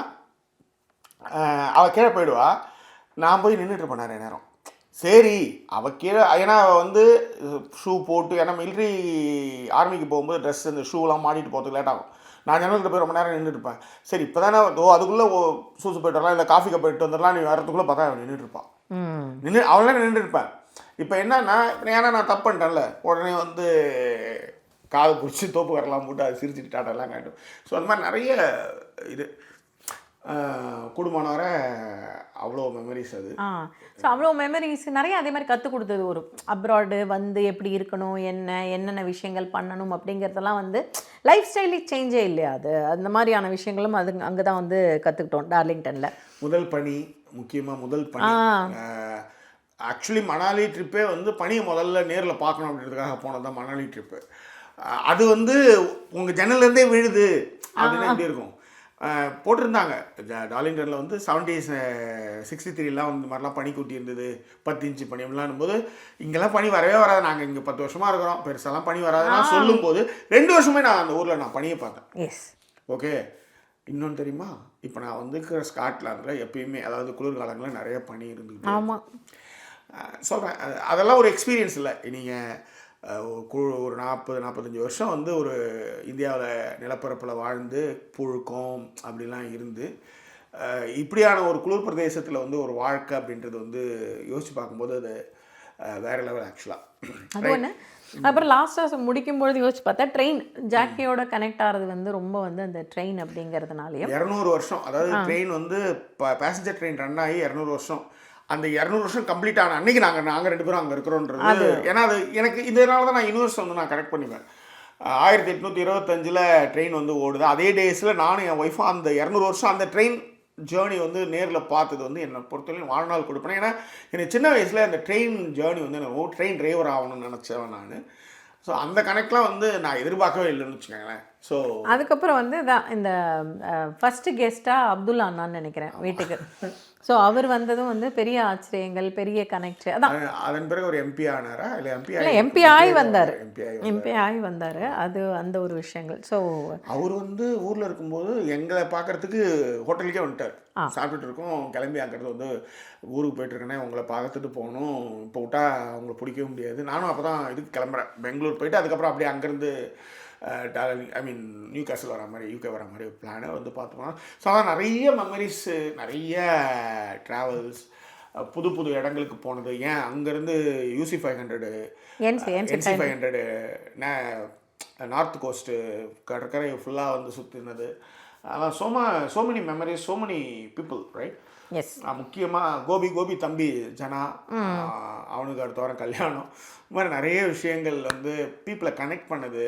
அவள் கீழே போயிடுவா, நான் போய் நின்றுட்டுருப்பேன் நிறைய நேரம். சரி அவள் கீழே, ஏன்னா அவள் வந்து ஷூ போட்டு, ஏன்னா மிலிட்ரி ஆர்மிக்கு போகும்போது ட்ரெஸ் இந்த ஷூலாம் மாட்டிட்டு போகிறதுக்கு லேட் ஆகும். நான் ஜன்னல்கிட்ட போய் ரொம்ப நேரம் நின்றுட்டுருப்பேன். சரி இப்போ தானே அதுக்குள்ளே ஷூஸ் போய்ட்டு வரலாம், இல்லை காஃபி கப் போயிட்டு வந்துடலாம், நீ வரத்துக்குள்ளே பார்த்தா அவன் நின்றுட்டுருப்பான். அவளாம் நின்றுருப்பேன். இப்போ என்னன்னா, ஏன்னா நான் தப்பு பண்ணிட்டேன்ல, உடனே வந்து காது பிடிச்சி தோப்பு வரலாம் போட்டு அது சிரிச்சுட்டு டாட்டெல்லாம் காட்டும். ஸோ அந்த மாதிரி நிறைய இது குடும்பம் வர அவ்வளோ மெமரிஸ் அது. ஸோ அவ்வளோ மெமரிஸ் நிறைய அதே மாதிரி கற்றுக் கொடுத்தது. ஒரு அப்ராடு வந்து எப்படி இருக்கணும், என்னென்ன விஷயங்கள் பண்ணணும் அப்படிங்கிறதெல்லாம் வந்து லைஃப் ஸ்டைலு சேஞ்சே இல்லையா, அது அந்த மாதிரியான விஷயங்களும் அது அங்கே தான் வந்து கற்றுக்கிட்டோம் டார்லிங்டனில். முதல் பனி, முக்கியமாக முதல் பனி. ஆக்சுவலி மணாலி ட்ரிப்பே வந்து பனியை முதல்ல நேரில் பார்க்கணும் அப்படின்றதுக்காக போனது தான் மணாலி ட்ரிப்பு. அது வந்து உங்கள் ஜன்னல்லேருந்தே விழுது அப்படின்னா எப்படி இருக்கும். போட்டிருந்தாங்க டார்லிங்டனில் வந்து 63 வந்து மாதிரிலாம் பனி கூட்டி இருந்தது, 10 இன்ச்சு பனி அப்படிலாம் போது இங்கெல்லாம் பனி வரவே வராது. நாங்கள் இங்கே 10 வருஷமாக இருக்கிறோம், பெருசாலாம் பனி வராதுன்னா சொல்லும்போது 2 வருஷமே நான் அந்த ஊரில் நான் பனியை பார்த்தேன். Yes, okay. இன்னொன்று தெரியுமா, இப்போ நான் வந்து இருக்கிற எப்பயுமே அதாவது குளிர்காலங்களில் நிறைய பனி இருந்துக்கிட்டு. ஆமாம், சொல்கிறேன், அதெல்லாம் ஒரு எக்ஸ்பீரியன்ஸ் இல்லை. நீங்கள் ஒரு 40-45 வருஷம் வந்து ஒரு இந்தியாவில் நிலப்பரப்பில் வாழ்ந்து புழுக்கம் அப்படிலாம் இருந்து இப்படியான ஒரு குளிர் பிரதேசத்தில் வந்து ஒரு வாழ்க்கை அப்படின்றது வந்து யோசிச்சு பார்க்கும்போது அது வேற லெவல் ஆக்சுவலாக. அது ஒன்று. அப்புறம் லாஸ்ட்டாக முடிக்கும்பொழுது யோசிச்சு பார்த்தா ட்ரெயின் ஜாக்கியோட கனெக்ட் ஆகிறது வந்து ரொம்ப வந்து அந்த ட்ரெயின் அப்படிங்கிறதுனாலையும் 200 வருஷம், அதாவது ட்ரெயின் வந்து பேசஞ்சர் ட்ரெயின் ரன் ஆகி 200 வருஷம். அந்த 200 வருஷம் கம்ப்ளீட் ஆன அன்றைக்கி நாங்கள் 2 பேரும் அங்கே இருக்கிறோன்றது. ஏன்னா அது எனக்கு இதனால தான் நான் யூனிவர்ஸ் வந்து நான் கனெக்ட் பண்ணிப்பேன். 1825 ட்ரெயின் வந்து ஓடுது. அதே டேஸில் நானும் என் ஒய்ஃபும் அந்த 200 வருஷம் அந்த ட்ரெயின் ஜேர்னி வந்து நேரில் பார்த்தது வந்து என்னை பொறுத்தவரையும் வாழ்நாள் கொடுப்பேன். ஏன்னா எனக்கு சின்ன வயசில் அந்த ட்ரெயின் ஜேர்னி வந்து எனக்கு ட்ரெயின் டிரைவர் ஆகணும்னு நினச்சவன் நான். ஸோ அந்த கனெக்ட்லாம் வந்து நான் எதிர்பார்க்கவே இல்லைன்னு வச்சுக்கோங்களேன். ஸோ அதுக்கப்புறம் வந்து தான் இந்த ஃபஸ்ட்டு கெஸ்ட்டாக அப்துல்லா அண்ணான்னு நினைக்கிறேன் வீட்டுக்கு. ஸோ அவர் வந்ததும் வந்து பெரிய ஆச்சரியங்கள், பெரிய கனெக்ட். அதான் அதன் பிறகு ஒரு எம்பி ஆனாரா, இல்லை எம்பி ஆகி வந்தார், எம்பி ஆகி வந்தார். அது அந்த ஒரு விஷயங்கள். ஸோ அவர் வந்து ஊரில் இருக்கும்போது எங்களை பார்க்குறதுக்கு ஹோட்டலுக்கே வந்துட்டார். சாப்பிட்டுட்டு இருக்கோம், கிளம்பி அங்கிறது வந்து ஊருக்கு போயிட்டுருக்கேனே, உங்களை பார்த்துட்டு போகணும், இப்போ விட்டா அவங்களை பிடிக்கவே முடியாது. நானும் அப்போ தான் இதுக்கு கிளம்புறேன், பெங்களூர் போயிட்டு அதுக்கப்புறம் அப்படியே அங்கேருந்து நியூ கேசல் வர மாதிரி, யூகே வர மாதிரி பிளானை வந்து பார்த்தோம்னா. ஸோ அதான் நிறைய மெமரிஸு, நிறைய ட்ராவல்ஸ், புது புது இடங்களுக்கு போனது. ஏன் அங்கேருந்து UC 500 NC 500 நார்த் கோஸ்ட்டு கடற்கரை ஃபுல்லாக வந்து சுற்றினது. அதான் so many memories, so many people, right? Yes. முக்கியமாக கோபி தம்பி ஜனா, அவனுக்கு அடுத்த வாரம் கல்யாணம். இந்த மாதிரி நிறைய விஷயங்கள் வந்து பீப்புளை கனெக்ட் பண்ணுது.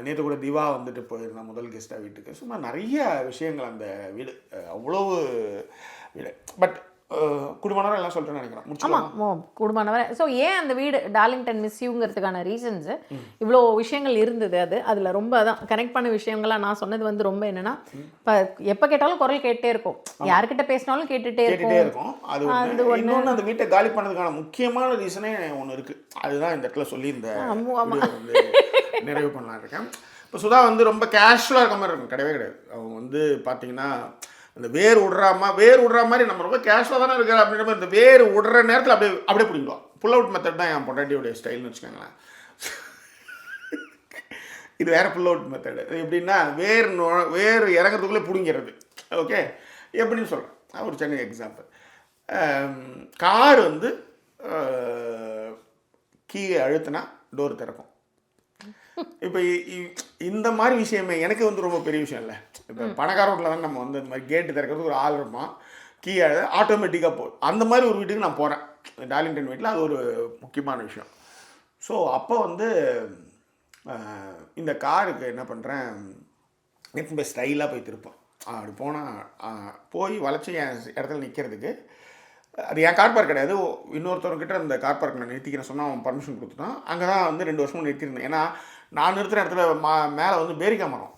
நேற்று கூட திவா வந்துட்டு போயிருந்தான் முதல் கெஸ்ட்டாக வீட்டுக்கு. சும்மா நிறைய விஷயங்கள் அந்த வீடு, அவ்வளவு வீடு. பட் குடும்பம் எல்லாம் சொல்லிட்டேன்னு நினைக்கிறேன். முடிச்சுக்கலாம். ஆமாம் கூடுமானவரை. ஸோ ஏன் அந்த வீடு டார்லிங்டன் மிஸ் யூங்கிறதுக்கான ரீசன்ஸு இவ்வளோ விஷயங்கள் இருந்தது. அதில் ரொம்ப அதான் கனெக்ட் பண்ண விஷயங்கள்லாம் நான் சொன்னது வந்து ரொம்ப என்னென்னா, இப்போ எப்போ கேட்டாலும் குரல் கேட்டே இருக்கும், யார்கிட்ட பேசினாலும் கேட்டுகிட்டே இருக்கும். அது இன்னொன்று அந்த வீட்டை காலி பண்ணதுக்கான முக்கியமான ரீசனே ஒன்று இருக்குது. அதுதான் இந்த இடத்துல சொல்லி இந்த வந்து நிறைவு பண்ணலாம் இருக்கேன். இப்போ சுதா வந்து ரொம்ப கேஷுவலாக இருக்க மாதிரி இருக்கும், கிடையவே கிடையாது. அவங்க வந்து பார்த்தீங்கன்னா அந்த வேர் விடுற மாதிரி நம்ம ரொம்ப கேஷுவலாக தானே இருக்கிற அப்படின்ற மாதிரி இந்த வேர் விடுற நேரத்தில் அப்படியே பிடிங்கிடுவோம். புல் அவுட் மெத்தட் தான் என் பொண்டாட்டியோடைய ஸ்டைல்னு வச்சுக்கோங்களேன். இது வேறு புல் அவுட் மெத்தடு. எப்படின்னா வேர் இறங்குறதுக்குள்ளே பிடிங்கிறது. ஓகே, எப்படின்னு சொல்கிறேன் ஒரு சின்ன எக்ஸாம்பிள். கார் வந்து கீயை அழுத்தினா டோர் திறக்கும். இப்போ இந்த மாதிரி விஷயமே எனக்கு வந்து ரொம்ப பெரிய விஷயம் இல்லை. இப்போ பணக்கார வீட்டில் தான் நம்ம வந்து இந்த மாதிரி கேட்டு திறக்கிறதுக்கு ஒரு ஆள் இருப்பான், கீ ஆட்டோமேட்டிக்காக போகும். அந்த மாதிரி ஒரு வீட்டுக்கு நான் போகிறேன் டார்லிங்டன் வீட்டில். அது ஒரு முக்கியமான விஷயம். ஸோ அப்போ வந்து இந்த காருக்கு என்ன பண்ணுறேன், எடுத்து போய் ஸ்டைலாக போய் திருப்போம். அப்படி போனால் போய் வளைச்சி என் இடத்துல நிற்கிறதுக்கு, அது என் கார் பார்க் கிடையாது, இன்னொருத்தவங்கிட்ட அந்த கார் பார்க் நான் நிறுத்திக்கிறேன் சொன்னால் அவன் பர்மிஷன் கொடுத்துட்டான். அங்கே தான் வந்து 2 வருஷமும் நிறுத்தியிருந்தேன். ஏன்னா நான் நிறுத்துகிற இடத்துல மேலே வந்து பேரிக்காய் மரம்,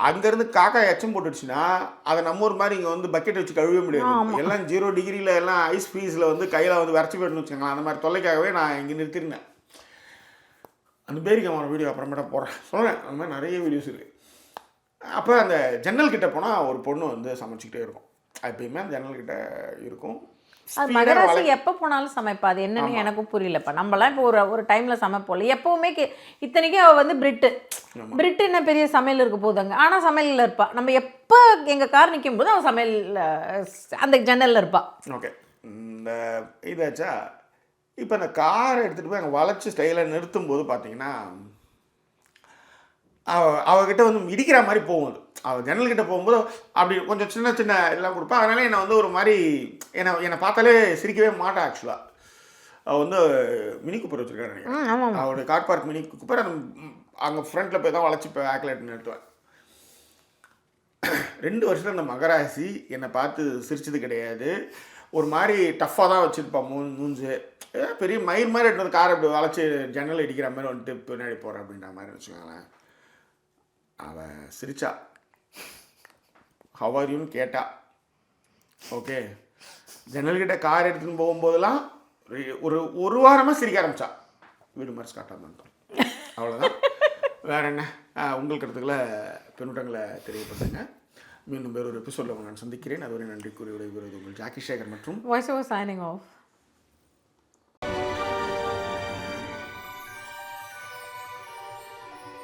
அங்கேருந்து காக்கா எச்சம் போட்டுடுச்சுன்னா அதை நம்ம ஒரு மாதிரி இங்கே வந்து பக்கெட் வச்சு கழுவ முடியாது. எல்லாம் 0 டிகிரியில் எல்லாம் ஐஸ் ஃப்ரீஸில் வந்து கையில் வந்து வரைச்சி போய்ட்டுன்னு வச்சுக்கோங்களேன். அந்த மாதிரி தொல்லைக்காகவே நான் இங்கே நிறுத்திருந்தேன். அந்த பேரிக்காய் மரம் வீடியோ அப்புறமேட்டா போகிறேன், சொல்கிறேன். அந்த மாதிரி நிறைய வீடியோஸ் இருக்குது. அப்போ அந்த ஜன்னல் கிட்டே போனால் ஒரு பொண்ணு வந்து சமைச்சிக்கிட்டே இருக்கும். எப்பயுமே அந்த ஜன்னல் கிட்ட இருக்கும். அது மகராசி எப்போ போனாலும் சமைப்பா. அது என்னன்னு எனக்கும் புரியலப்பா. நம்மளாம் இப்போ ஒரு டைமில் சமைப்போம்ல எப்போவுமே. இத்தனைக்கும் அவள் வந்து பிரிட்டு என்ன பெரிய சமையல் இருக்க போதுங்க, ஆனால் சமையலில் இருப்பா. நம்ம எப்போ எங்கள் கார் நிற்கும் போது அவள் சமையல் அந்த ஜன்னலில் இருப்பா. ஓகே, இந்த இதாச்சா. இப்போ அந்த காரை எடுத்துகிட்டு போய் அங்கே வளைச்சி ஸ்டைலாக நிறுத்தும் போது பார்த்தீங்கன்னா அவகிட்ட வந்து இடிக்கிற மாதிரி போகும். அது அவள் ஜன்னல்கிட்ட போகும்போது அப்படி கொஞ்சம் சின்ன எல்லாம் கொடுப்பா. அதனால என்னை வந்து ஒரு மாதிரி என்னை பார்த்தாலே சிரிக்கவே மாட்டேன். ஆக்சுவலாக அவள் வந்து மினி கூப்பர் வச்சுருக்காரு நினைக்கிறேன். அவளுடைய கார் பார்க் மினி கூப்பர். அந்த அங்கே ஃப்ரண்ட்டில் போய் தான் வளைச்சி இப்போ ஆக்லேட் நிறுத்துவேன். 2 வருஷத்தில் அந்த மகராசி என்னை பார்த்து சிரிச்சது கிடையாது. ஒரு மாதிரி டஃப்பாக தான் வச்சுருப்பான் மூஞ்சு. பெரிய மயிர் மாதிரி எடுத்து காரை இப்படி வளைச்சி ஜன்னல் அடிக்கிற மாதிரி வந்துட்டு பின்னாடி போகிறேன் அப்படின்ற மாதிரி வச்சுக்கோங்களேன். அவன் சிரிச்சா, ஹவ் ஆர் யூன்னு கேட்டா. ஓகே, ஜன்னல்கிட்ட கார் எடுத்துன்னு போகும்போதெல்லாம் ஒரு வாரமாக சிரிக்க ஆரம்பிச்சா. வீடு மாதிரி காட்டாமல் இருந்தோம். அவ்வளோதான், வேறு என்ன. உங்கள் கருத்துக்களை பின்னூட்டங்களை தெரியப்படுத்துங்க. மீண்டும் வேறு ஒரு எபிசோடில் நான் சந்திக்கிறேன். அதுவரை நன்றி கூறி விடைபெறுவது உங்கள் ஜாக்கி சேகர் மற்றும் வாய்ஸ் ஓவர் சைனிங் ஆஃப்.